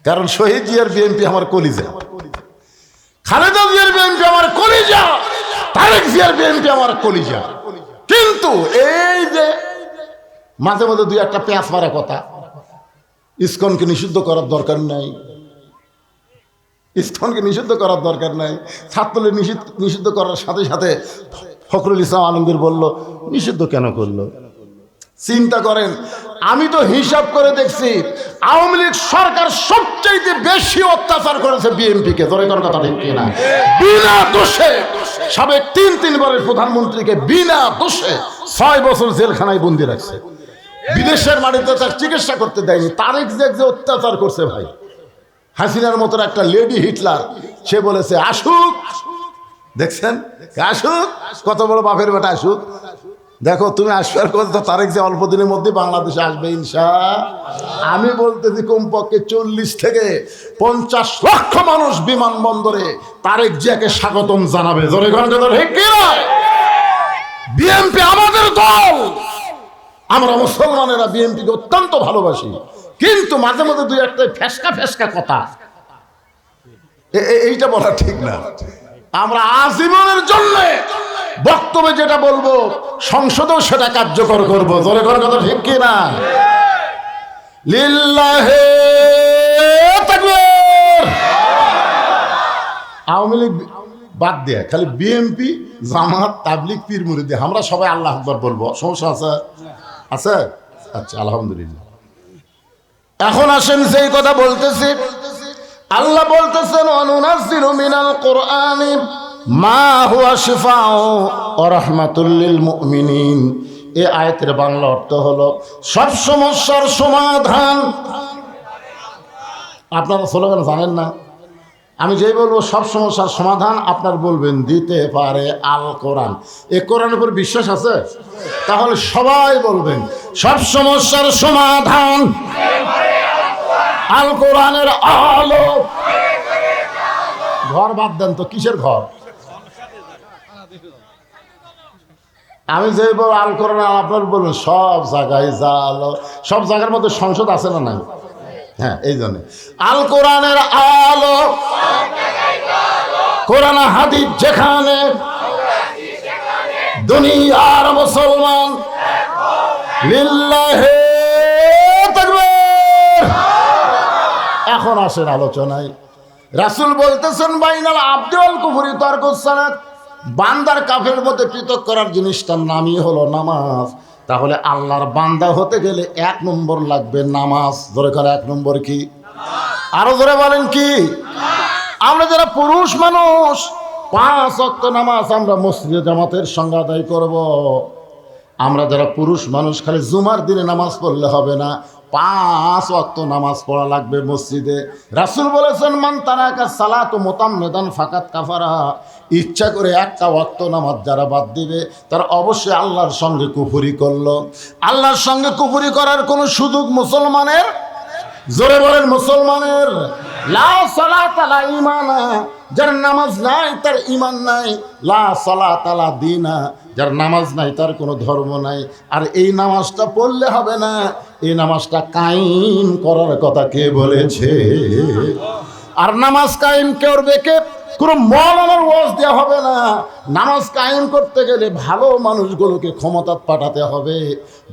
কারণ শহীদ জিয়ার বিএনপি আমার কলিজা, খালেদা জিয়ার বিএনপি আমার কলিজা, তারেক জিয়ার বিএনপি আমার কলিজা। কিন্তু এই যে মাঝে মাঝে দুই একটা পেঁয়াজ মারা কথা, ইসকনকে নিষিদ্ধ করার দরকার নাই, ইসকনকে নিষিদ্ধ করার দরকার নাই, ছাত্রলীগ নিষিদ্ধ করার সাথে সাথে ফখরুল ইসলাম আলমগীর বলল নিষিদ্ধ কেন করলো? চিন্তা করেন, আমি তো হিসাব করে দেখছি আওয়ামী লীগ সরকার সবচাইতে বেশি অত্যাচার করেছে বিএনপিকে। ধরে করার কথা ঠিক কিনা? বিনা দোষে সাবেক তিনবারের প্রধানমন্ত্রীকে বিনা দোষে 6 বছর জেলখানায় বন্দি রাখছে, বিদেশের মাটিতে তার চিকিৎসা করতে দেয়নি। তারেক যে অত্যাচার করছে ভাই, হাসিনার মতো একটা লেডি হিটলার, সে বলেছে আসুক, দেখছেন আসুক, কত বড় বাপের বেটা আসুক। দেখো তুমি আসবার কথা, তারেক যে অল্প দিনের মধ্যে বাংলাদেশে আসবে ইনশাআল্লাহ। আমি বলতেছি কমপক্ষে 40 থেকে 50 লক্ষ মানুষ বিমানবন্দরে তারেক জিয়াকে স্বাগতম জানাবে। জোরে কথা ঠিক কি নয়? বিএনপি আমাদের দল, আমরা মুসলমানেরা বিএনপিকে অত্যন্ত ভালোবাসি, কিন্তু মাঝে মাঝে দুই একটা ফেসকা কথা এইটা বলা ঠিক না। আমরা আজীবনের জন্য বক্তব্যে যেটা বলবো সংসদেও সেটা কার্যকর করবো। জোরে করে কথা ঠিক কিনা? লিল্লাহে তাকবীর। আওয়ামী লীগ বাদ দিয়ে খালি বিএনপি, জামাত, তাবলিগ, পীর মুরিদি আমরা সবাই আল্লাহ আকবার বলবো, সমস্যা আছে? আছে? আচ্ছা আলহামদুলিল্লাহ। এখন আসেন সেই কথা বলতেছি, আল্লাহ বলতেছেন অনুনাজ্জিলু মিনাল কুরআনি মা হুয়া শিফাউ ওয়া রাহমাতুল লিল মুমিনিন। এই আয়াতের বাংলা অর্থ হলো সব সমস্যার সমাধান। আপনারা স্লোগান জানেন না? আমি যেই বলবো সব সমস্যার সমাধান, আপনার বলবেন দিতে পারে আল কোরআন। এই কোরআনের উপর বিশ্বাস আছে? তাহলে সবাই বলবেন সব সমস্যার সমাধান আল কোরআনের আলো। ঘর বাদ দেন তো, কিসের ঘর? আমি যে বলবো আল কোরআন, আপনার বলবেন সব জায়গায় যা আলো। সব জায়গার মধ্যে সংসদ আছে না নাই? হ্যাঁ, এই জন্য আল কোরআনের আলো, কোরআন হাদিস যেখানে, দুনিয়ার মুসলমান লিল্লাহে তাকবীর। এখন আসেন আলোচনায়। রাসূল বলতেছেন বাইনাল আবদি ওয়াল কুফরি তারকুস সালাত, বান্দার কাফের মধ্যে পৃথক করার জিনিসটার নামই হলো নামাজ। তাহলে আল্লাহর বান্দা হতে গেলে 1 নম্বর লাগবে নামাজ। ধরে করে 1 নম্বর কি? আরো ধরে বলেন কি? আমরা যারা পুরুষ মানুষ 5 ওয়াক্ত নামাজ আমরা মসজিদে জামাতের সঙ্গে আদায় করব। আমরা যারা পুরুষ মানুষ খালি জুমার দিনে নামাজ পড়লে হবে না, 5 ওয়াক্ত নামাজ পড়া লাগবে মসজিদে। রাসূল বলেছেন মান তারাকা সালাতু মুতাম্মিদান ফাকাত কাফারা। ইচ্ছা করে একটা ওয়াক্ত নামাজ যারা বাদ দিবে তারা অবশ্যই আল্লাহর সঙ্গে কুফরি করলো। আল্লাহর সঙ্গে কুফরি করার কোনো সুযোগ মুসলমানের, জোরে বলেন মুসলমানের, লা সালাতা লা ঈমানা, যার নামাজ নাই তার ঈমান নাই। লা সালাতা লা দীনা, যার নামাজ নাই তার কোনো ধর্ম নাই। আর এই নামাজটা পড়লে হবে না, এই নামাজটা কায়েম করার কথা কে বলেছে? আর নামাজ কায়েম করবে কে? কোনো মওলানার ওয়াজ দেওয়া হবে না। নামাজ কায়েম করতে গেলে ভালো মানুষগুলোকে ক্ষমতা পাঠাতে হবে।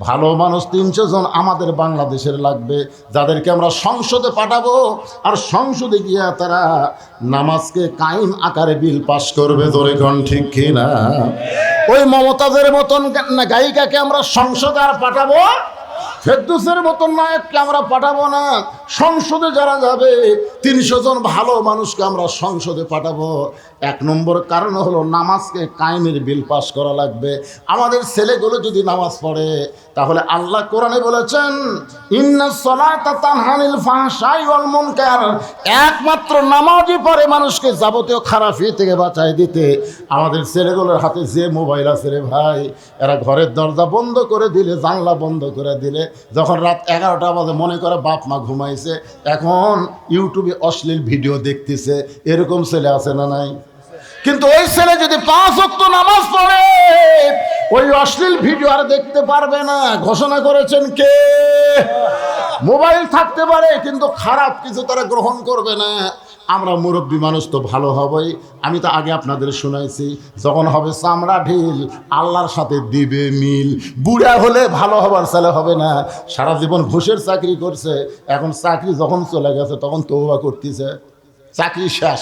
ভালো মানুষ 300 জন আমাদের বাংলাদেশের লাগবে, যাদেরকে আমরা সংসদে পাঠাবো। আর সংসদে গিয়া তারা নামাজকে কায়েম আকারে বিল পাস করবে। ধরে কোন ঠিক কিনা? ওই মমতাজের মতন গায়িকাকে আমরা সংসদে আর পাঠাবো, ফেরদৌসের মতন নায়ককে আমরা পাঠাবো না। সংসদে যারা যাবে 300 জন ভালো মানুষকে আমরা সংসদে পাঠাবো। 1 নম্বর কারণ হলো নামাজকে কায়েমের বিল পাস করা লাগবে। আমাদের ছেলেগুলো যদি নামাজ পড়ে, তাহলে আল্লাহ কোরআনে বলেছেন ইন্নাস সালাতা তানহা আনিল ফাহশাই ওয়াল মুনকার। একমাত্র নামাজই পারে মানুষকে যাবতীয় খারাপি থেকে বাঁচায় দিতে। আমাদের ছেলেগুলোর হাতে যে মোবাইল আছে রে ভাই, এরা ঘরের দরজা বন্ধ করে দিলে, জানলা বন্ধ করে দিলে, যখন রাত 11টা বাজে মনে করে বাপ মা ঘুমাইছে, এখন ইউটিউবে অশ্লীল ভিডিও দেখতেছে। এরকম ছেলে আছে না নাই? কিন্তু ওই ছেলে যদি 5 ওয়াক্ত নামাজ পড়ে, ওই অশ্লীল ভিডিও আর দেখতে পারবে না, ঘোষণা করেছেন কে? মোবাইল থাকতে পারে কিন্তু খারাপ কিছু তারা গ্রহণ করবে না। আমরা মুরব্বী মানুষ তো ভালো হবেই। আমি তো আগে আপনাদের শুনাইছি, যখন হবে চামড়া ঢিল আল্লাহর সাথে দিবে মিল। বুড়া হলে ভালো হবার ছেলে হবে না। সারা জীবন ঘুষের চাকরি করছে, এখন চাকরি যখন চলে গেছে তখন তওবা করতেছে, চাকরি শেষ,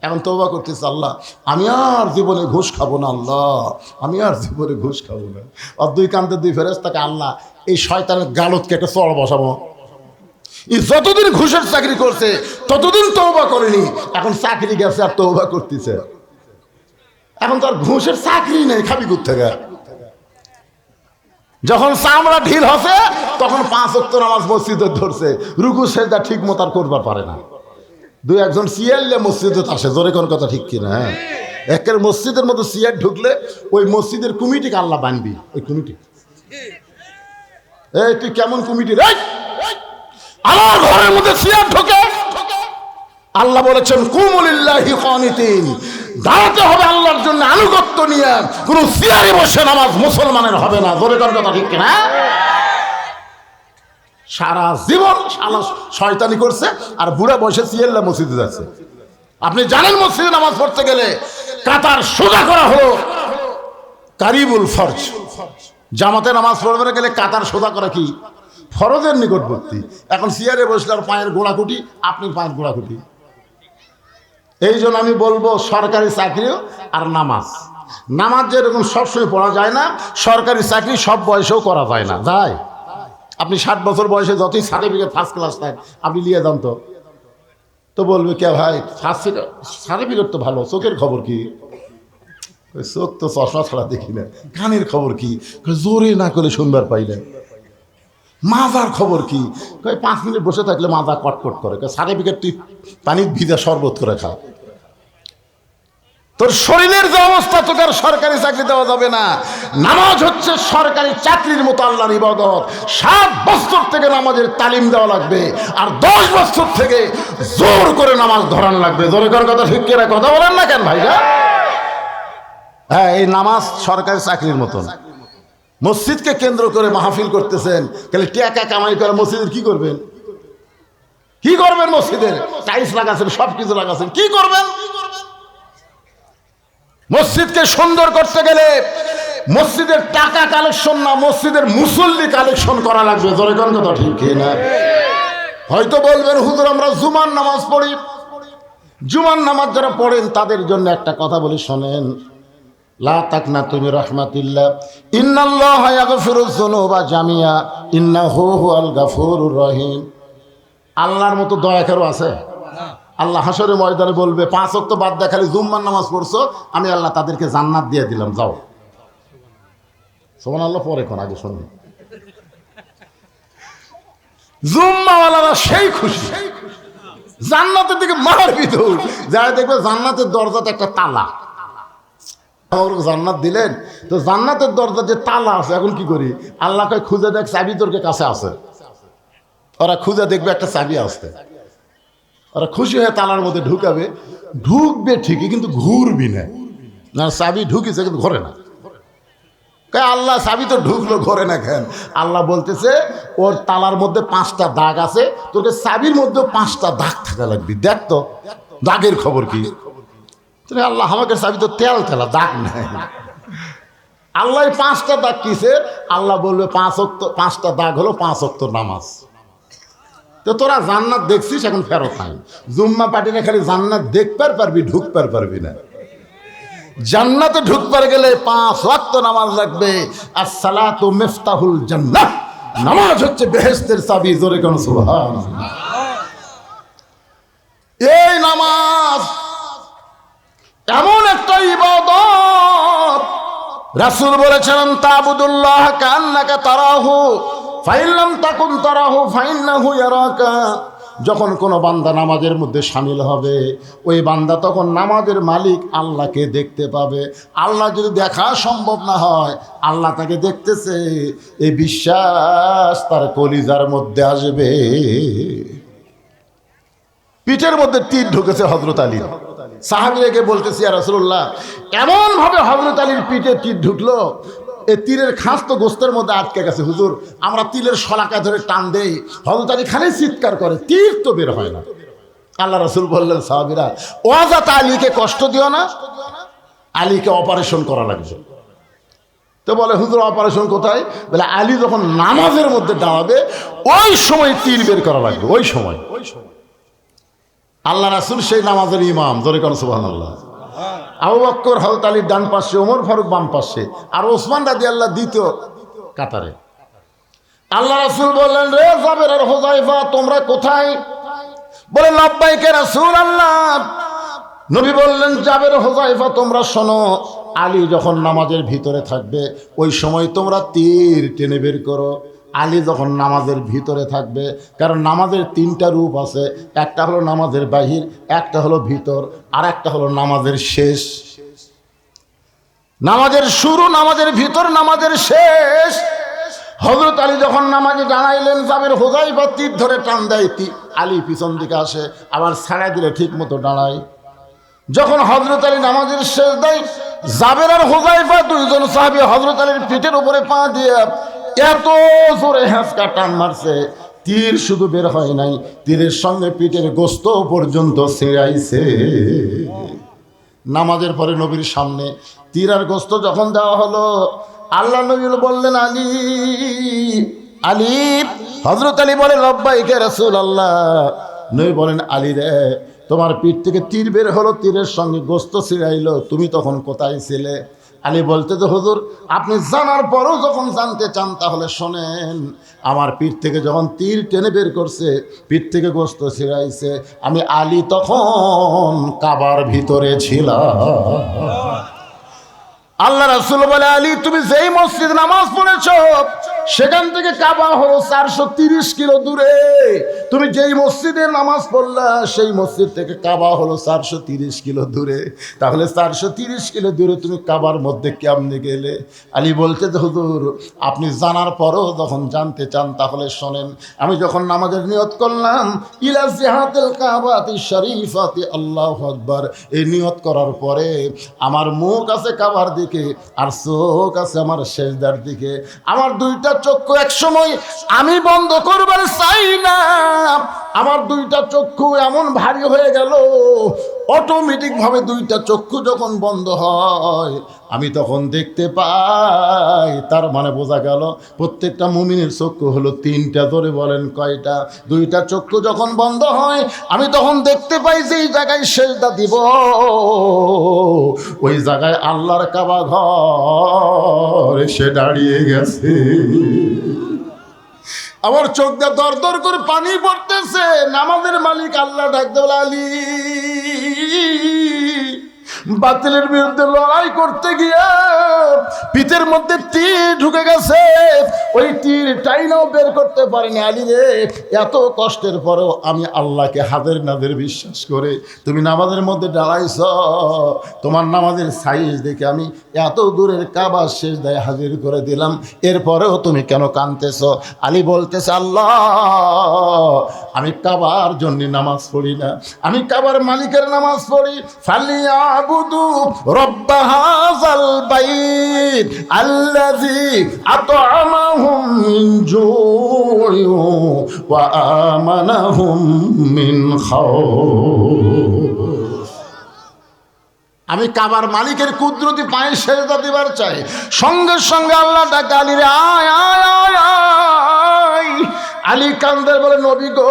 এখন তওবা করতেছে, আল্লাহ আমি আর জীবনে ঘুষ খাবো না, আল্লাহ আমি আর জীবনে ঘুষ খাবো না। আর দুই কান্তে দুই ফেরেশতাকে, আল্লাহ এই শয়তানের গালতকে একটা চড় বসাবো। যতদিন ঘুষের চাকরি করছে ততদিন তওবা করেনি, এখন চাকরি গেছে আর তওবা করতেছে। এখন তো আর ঘুষের চাকরি নেই, খাবি কোত্থেকে? যখন চামড়া ঢিল হবে তখন 5 ওয়াক্ত নামাজ মসজিদে ধরছে, রুকু সেজদা ঠিক মতো আর করবার পারে না। দুই একজন সিয়ারলে মসজিদে আসে, জোরে কোন কথা ঠিক কিনা? হ্যাঁ, একের মসজিদের মতো সিয়ার ঢুকলে ওই মসজিদের কমিটিকে আল্লাহ বানবি। ওই কমিটি, এই তুই কেমন কমিটি রে? আমার ঘরের মধ্যে সিয়ার ঢোকে, আল্লাহ বলেছেন কুমুলিল্লাহি কানিতিন, দাঁড়াতে হবে আল্লাহর জন্য আনুগত্য নিয়ে। কোন সিয়ারে বসে নামাজ মুসলমানের হবে না, জোরে কোন কথা ঠিক কিনা? সারা জীবন শয়তানি করছে আর বুড়া বয়সে সিয়াল্লা মসজিদে যাচ্ছে। আপনি জানেন মসজিদে নামাজ পড়তে গেলে কাতার সোজা করা হলো কারিবুল ফরজ। জামাতে নামাজ পড়তে গেলে কাতার সোজা করা কি ফরজের নিকটবর্তী। এখন সিয়ারে বসলে আর পায়ের গোড়াকুটি, আপনি পায়ের গোড়াকুটি। এই জন্য আমি বলবো সরকারি চাকরিও আর নামাজ, নামাজ যেরকম সবসময় পড়া যায় না, সরকারি চাকরি সব বয়সেও করা যায় না। যায়, আপনি 60 বছর বয়সে যতই সার্টিফিকেট ফার্স্ট ক্লাস থাক আপনি নিয়ে যান, তো বলবে কে ভাই ফার্স্ট সার্টিফিকেট তো ভালো, চোখের খবর কি? চোখ তো চশমা ছাড়া দেখি না। কানের খবর কি? জোরে না করে শুনবার পাইলে। মাজার খবর কি? 5 মিনিট বসে থাকলে মাজা কটকট করে। সার্টিফিকেট তুই পানির ভিজা শরবত করে খা। তোর শরীরের যে অবস্থা, তোকে আর সরকারি চাকরি দেওয়া যাবে না। নামাজ হচ্ছে সরকারি চাকরির মতো আল্লাহর ইবাদত। 7 বছর থেকে নামাজের তালিম দেওয়া লাগবে, আর 10 বছর থেকে জোর করে নামাজ ধরান লাগবে। জোরে করার কথা ঠিক করে কথা বলেন না কেন ভাইরা? হ্যাঁ, এই নামাজ সরকারি চাকরির মতন। মসজিদকে কেন্দ্র করে মাহফিল করতেছেন, তাহলে টাকা কামাই করে মসজিদের কি করবেন? কি করবেন? মসজিদের টাইলস লাগাচ্ছেন, সব কিছু লাগাচ্ছেন, কি করবেন? মসজিদকে সুন্দর করতে গেলে মসজিদের টাকা কালেকশন না, মসজিদের মুসল্লি কালেকশন করা লাগবে। জোরে কোন কথা ঠিক কিনা? হয়তো বলবেন হুজুর আমরা জুমার নামাজ পড়ি। জুমার নামাজ যারা পড়েন তাদের জন্য একটা কথা বলি, শোনেন। লা তাকনাতু মির রাহমাতিল্লাহ, ইন্নাল্লাহা ইয়াগফিরুয যুনুবা জামিয়া, ইন্নাহু হুয়াল গাফুরুর রহিম। আল্লাহর মতো দয়াকারও আছে? আল্লাহ হাসরের ময়দানে বলবে 5 ওয়াক্ত বাদ দিয়ে খালি জুম্মার নামাজ পড়ছো, আমি আল্লাহ তাদেরকে জান্নাত দিয়ে দিলাম, যাও। সুবহানাল্লাহ। পরে কোন আগে শুনুন, জুম্মাওয়ালারা সেই খুশি, জান্নাতের দিকে মারবি দৌড়। যারা দেখবে জান্নাতের দরজাতে একটা তালা, জান্নাত দিলেন তো জান্নাতের দরজা যে তালা আছে, এখন কি করি? আল্লাহকে খুঁজে দেখ চাবি তোর কাছে আছে। ওরা খুঁজে দেখবে একটা চাবি আসতে, ওরা খুশি হয়ে তালার মধ্যে ঢুকাবে। ঢুকবে ঠিকই কিন্তু ঘুরবি না, না চাবি ঢুকিছে কিন্তু ঘরে না। আল্লাহ চাবি তো ঢুকলো, ঘরে না কেন? আল্লাহ বলতেছে ওর তালার মধ্যে 5টা দাগ আছে, তোকে চাবির মধ্যে 5টা দাগ থাকা লাগবে। দেখ তো দাগের খবর কি? আল্লাহ আমাকে চাবি তো তেল তেলা, দাগ নাই। আল্লাহ 5টা দাগ কিসে? আল্লাহ বলবে 5টা দাগ হলো 5 ওয়াক্ত নামাজ। তো তোরা জান্নাত দেখছিস, এখন ফেরত নাই। জুম্মা পার্টিনে খালি জান্নাত দেখবার পারবি, ঢুকবার পারবি না। জান্নাতে ঢুকবার গেলে 5 ওয়াক্ত নামাজ লাগবে। আসসালাতু মিফতাহুল জান্নাহ, নামাজ হচ্ছে বেহেশতের চাবি। জোরে কোন সুবহানাল্লাহ। এই নামাজ এমন একটা ইবাদত, রাসূল বলেছেন তাবুদুল্লাহ কান্নাকা তারাহু ফাইন লাম তাকুন তারাহু ফাইন্নাহু ইয়ারাকা। যখন কোনো বান্দা নামাজের মধ্যে শামিল হবে, ওই বান্দা তখন নামাজের মালিক আল্লাহকে দেখতে পাবে। আল্লাহ যদি দেখা সম্ভব না হয়, আল্লাহ তাকে দেখতেছে, এই বিশ্বাস তার কলিজার মধ্যে আসবে। পিঠের মধ্যে তীর ঢুকেছে হযরত আলীর। সাহাবীকে বলতেছি ইয়া রাসূলুল্লাহ, এমন ভাবে হযরত আলীর পিঠে তীর ঢুকলো, এই তীরের খাস তো গোস্তের মধ্যে আটকে গেছে, হুজুর আমরা তীরের শলাকা ধরে টান দেই, হযরত আলী খালি চিৎকার করে, তীর তো বের হয় না। আল্লাহ রাসূল বললেন, সাহাবীরা ওয়াজাত আলীকে কষ্ট দিও না, আলীকে অপারেশন করা লাগবে। তো বলে, হুজুর অপারেশন কোথায়? বলে আলী যখন নামাজের মধ্যে দাঁড়াবে ওই সময় তীর বের করা লাগবে, ওই সময়। আল্লাহ রাসূল সেই নামাজের ইমাম, জোরে কোন সুবহানাল্লাহ। আবু বকর হযরত আলীর ডান পাশে, ওমর ফারুক বাম পাশে, আর ওসমান রাদিয়াল্লাহু দ্বিতীয় কাতারে। আল্লাহ রাসূল বললেন, রে জাবের আর হুযায়ফা তোমরা কোথায়? বলে লাব্বাইক ইয়া রাসূলুল্লাহ। নবী বললেন, জাবের হুযায়ফা তোমরা শোনো, আলী যখন নামাজের ভিতরে থাকবে ওই সময় তোমরা তীর টেনে বের করো। আলী যখন নামাজের ভিতরে থাকবে, কারণ নামাজের তিনটা রূপ আছে, একটা হলো নামাজের বাহির, একটা হলো ভিতর, আর একটা হলো নামাজের শেষ। নামাজের শুরু, নামাজের ভিতর, নামাজের শেষ। হযরত আলী যখন নামাজে দাঁড়াইলেন, জাবের হুযায়ফা তীর ধরে টান দেয়, আলী পিছন দিকে আসে, আবার ছাড়া দিলে ঠিক মতো দাঁড়ায়। যখন হযরত আলী নামাজের শেষ দেয়, জাবের আর হুযায়ফা দুইজন সাহাবী হযরত আলীর পিঠের উপরে পা দিয়ে এত জোরে হ্যাঁচকা টান মারছে, তীর শুধু বের হয় নাই, তীরের সঙ্গে পিঠের গোস্ত পর্যন্ত ছিঁড়াইছে। নামাজের পরে নবীর সামনে তীর আর গোস্ত যখন দেওয়া হলো, আল্লাহ নবী বললেন, আলী আলী। হযরত আলী বলে, লাব্বাইক ইয়া রাসূলুল্লাহ। নবী বলেন, আলী রে, তোমার পিঠ থেকে তীর বের হলো, তীরের সঙ্গে গোস্ত ছিঁড়াইলো, তুমি তখন কোথায় ছিলে? আলী বলতে, তো হুজুর আপনি জানার পরও যখন জানতে চান তাহলে শোনেন, আমার পিঠ থেকে যখন তীর টেনে বের করছে, পিঠ থেকে গোস্ত ছিঁড়াইছে, আমি আলী তখন কাবার ভিতরে ছিলাম। আল্লাহ রাসূল বলে, আলী তুমি যেই মসজিদ নামাজ পড়েছো সেখান থেকে কাবা হলো 430 কিলো দূরে। তুমি যেই মসজিদে নামাজ পড়লা সেই মসজিদ থেকে কাবা হলো 430 কিলো দূরে। তাহলে 430 কিলো দূরে তুমি কাবার মধ্যে কেমনে গেলে? আলী বলতে, হুজুর আপনি জানার পরও যখন জানতে চান তাহলে শোনেন, আমি যখন নামাজের নিয়ত করলাম, ইলা জিহাতিল কাবাতি শরীফাতি আল্লাহু আকবার, এই নিয়ত করার পরে আমার মুখ আছে কাবার দিকে আর চোখ আছে আমার সেজদার দিকে। আমার দুইটা চক্ষু এক সময় আমি বন্ধ করবার চাই না, আমার দুইটা চক্ষু এমন ভারী হয়ে গেল, অটোমেটিক ভাবে দুইটা চক্ষু যখন বন্ধ হয় আমি তখন দেখতে পাই। তার মানে বোঝা গেল প্রত্যেকটা মুমিনের চক্ষু হলো তিনটা। ধরে বলেন কয়টা? দুইটা চক্ষু যখন বন্ধ হয় আমি তখন দেখতে পাই যে এই জায়গায় সেজদা দিব, ওই জায়গায় আল্লাহর কাবা ঘর এসে দাঁড়িয়ে গেছে। আমার চোখ দিয়ে দর দর করে পানি পড়তেছে। নামাজের মালিক আল্লাহ ডাকতে বলে, আলী বাতিলের বিরুদ্ধে লড়াই করতে গিয়ে পিঠের মধ্যে তীর ঢুকে গেছে, ওই তীর টাইনাও বের করতে পারেনি। আলী রে, এত কষ্টের পরেও আমি আল্লাহকে হাজার নাদের বিশ্বাস করে তুমি নামাজের মধ্যে দাঁড়াইছ, তোমার নামাজের সাইজ দেখে আমি এত দূরের কাবা শেষ দায় হাজির করে দিলাম, এরপরেও তুমি কেন কাঁদতেছ? আলী বলতেছে, আল্লাহ আমি কাবার জন্য নামাজ পড়ি না, আমি কাবার মালিকের নামাজ পড়ি। ফালিয়াবুদু রব্ব হাযাল বাইত আল্লাযী আত'আমাহুম মিন জু'ইন ওয়া আমানাহুম মিন খাউফ। আমি কাবার মালিকের কুদরতি পায়ে সেজদা দিবার চাই। সঙ্গে সঙ্গে আল্লাহ ডাকে, আলী রে আয় আয় আয় আয়। আলী কান্দের বলে, নবী গো,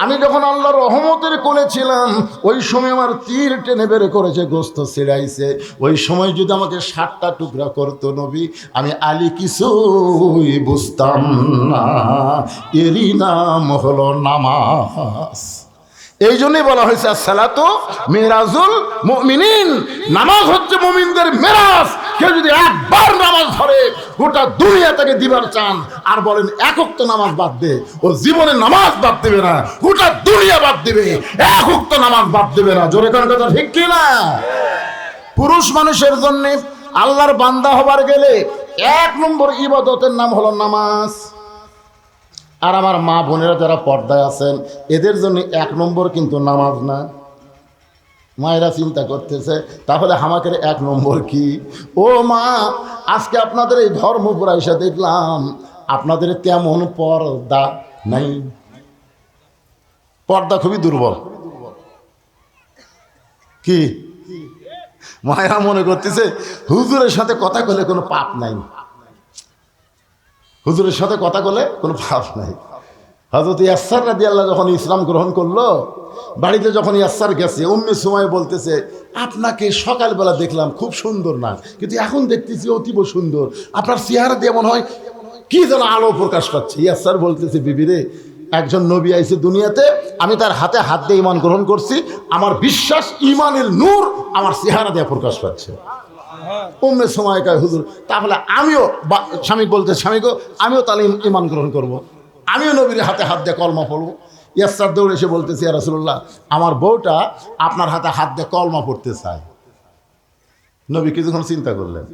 আমি যখন আল্লাহর রহমতের কোলে ছিলাম ওই সময় আমার তীর টেনে বের করেছে, গোস্ত ছিঁড়াইছে, ওই সময় যদি আমাকে 7টা টুকরা করতো নবী, আমি আলী কিছুই বুঝতাম না। এরই নাম হলো নামাজ। এই জন্যই বলা হয়েছে আসসালাতু মিরাজুল মুমিনিন, নামাজ হচ্ছে মুমিনদের মেরাজ। কেউ যদি একবার নামাজ ধরে গোটা দুনিয়া তাকে দিবার চান আর বলেন এক ওয়াক্ত নামাজ বাদ দে, ও জীবনে নামাজ বাদ দেবে না, গোটা দুনিয়া বাদ দেবে, এক ওয়াক্ত নামাজ বাদ দেবে না। জোরে করে কথা ঠিক কি না? পুরুষ মানুষের জন্য আল্লাহর বান্দা হবার গেলে 1 নম্বর ইবাদতের নাম হলো নামাজ। আর আমার মা বোনেরা যারা পর্দায় আছেন এদের জন্য 1 নম্বর কিন্তু নামাজ না। মায়েরা চিন্তা করতেছে তাহলে আমাকে 1 নম্বর কি? ও মা, আজকে আপনাদের এই ধর্মপুরা এসে দেখলাম আপনাদের তেমন পর্দা নাই, পর্দা খুবই দুর্বল। কি মায়েরা মনে করতেছে হুজুরের সাথে কথা বলে কোনো পাপ নাই, হুজুরের সাথে কথা বলে কোনো পাপ নাই। হযরত ইয়াসসার রাদিয়াল্লাহু যখন ইসলাম গ্রহণ করলো, বাড়িতে যখন ইয়াসসার গেছে, উম্মে সুমাইয়া বলতেছে আপনাকে সকালবেলা দেখলাম খুব সুন্দর না, কিন্তু এখন দেখতেছি অতীব সুন্দর, আপনার চেহারা দিয়ে মনে হয় কি যেন আলো প্রকাশ পাচ্ছে। ইয়াসসার বলতেছে বিবিরে, একজন নবী আইছে দুনিয়াতে, আমি তার হাতে হাত দিয়ে ঈমান গ্রহণ করছি, আমার বিশ্বাস ঈমানের নূর আমার চেহারা দিয়ে প্রকাশ পাচ্ছে। উম্মে সুমাইয়া কয় হুজুর তাহলে আমিও, স্বামী বলতে স্বামী গো আমিও তাহলে ঈমান গ্রহণ করব, আমিও নবীর হাতে হাত দিয়ে কলমা পড়ব। ইয়াসসার দৌড়ে এসে বলতেছি ইয়া রাসূলুল্লাহ, আমার বউটা আপনার হাতে হাত দিয়ে কলমা পড়তে চায়। নবী কিছুক্ষণ চিন্তা করলেন,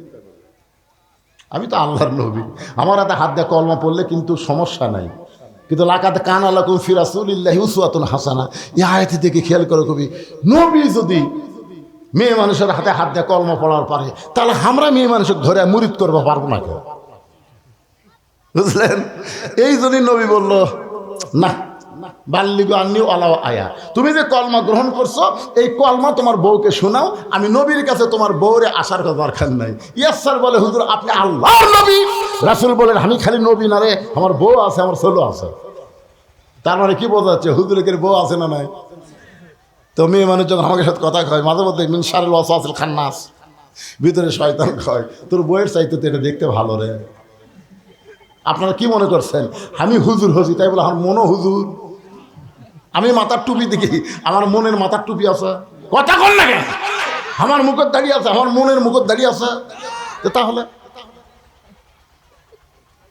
আমি তো আল্লাহর নবী, আমার হাতে হাত দিয়ে কলমা পড়লে কিন্তু সমস্যা নাই, কিন্তু লাকাদ কানা লাকুম ফি রাসূলিল্লাহি উসওয়াতুন হাসানা, এই আয়াতে থেকে খেয়াল করো কবি, নবী যদি মেয়ে মানুষের হাতে হাত দিয়ে কলমা পড়ার পারে, তাহলে আমরা মেয়ে মানুষকে ধরে মুরিদ করবো পারবো না কেউ, বুঝলেন? এই জন্যই নবী বলল না, বাল্লিগু আন্নি ওয়ালাউ আয়া, তুমি যে কলমা গ্রহণ করছো এই কলমা তোমার বউকে শোনাও, আমি নবীর কাছে তোমার বউরে আসার কথা দরকার নাই। ইয়াসসার বলে হুজুর আপনি আল্লাহর নবী? রাসূল বলেন আমি খালি নবী না রে, আমার বউ আছে, আমার ছেলে আছে। তার মানে কি বোঝা যাচ্ছে, হুজুরের বউ আছে না নাই? তো মেয়ে মানুষ যখন আমাকে সাথে কথা কয় মাঝে মধ্যে মিন শারিল ওয়াসওয়াসিল খান্নাস, ভিতরে শয়তান কয় তোর বউয়ের চাইতে তো এটা দেখতে ভালো রে। আপনারা কি মনে করছেন আমি হুজুর হজি তাই বলে আমার মনও হুজুর? আমি মাথার টুপি দেখি, আমার মনের মাথার টুপি আছে, কথা কর না কেন? আমার মুখের দাঁড়িয়ে আছে, আমার মনের মুখের দাঁড়িয়ে আছে। তো তাহলে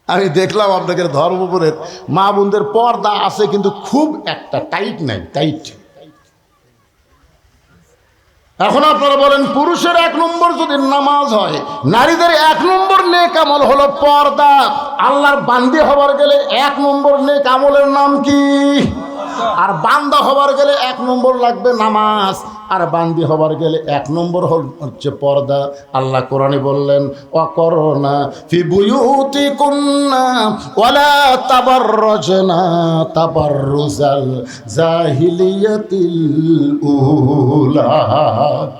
আমি দেখলাম আপনাদের ধর্মপুরের মা বোনদের পর্দা আছে, কিন্তু খুব একটা টাইট নাই, টাইট। এখন আপনারা বলেন পুরুষের 1 নম্বর যদি নামাজ হয়, নারীদের 1 নম্বর নেক আমল হলো পর্দা। আল্লাহর বান্দি হবার গেলে 1 নম্বর নেক আমলের নাম কি? আর বান্দা হবার গেলে 1 নম্বর লাগবে নামাজ, আর বান্দি হবার গেলে 1 নম্বর হচ্ছে পর্দা। আল্লাহ কোরআনে বললেন ওয়াকরনা ফি বুয়ুতিকুন্না ওয়ালা তাবাররাজনা তাবাররুজাল জাহিলিয়াতিল উলা।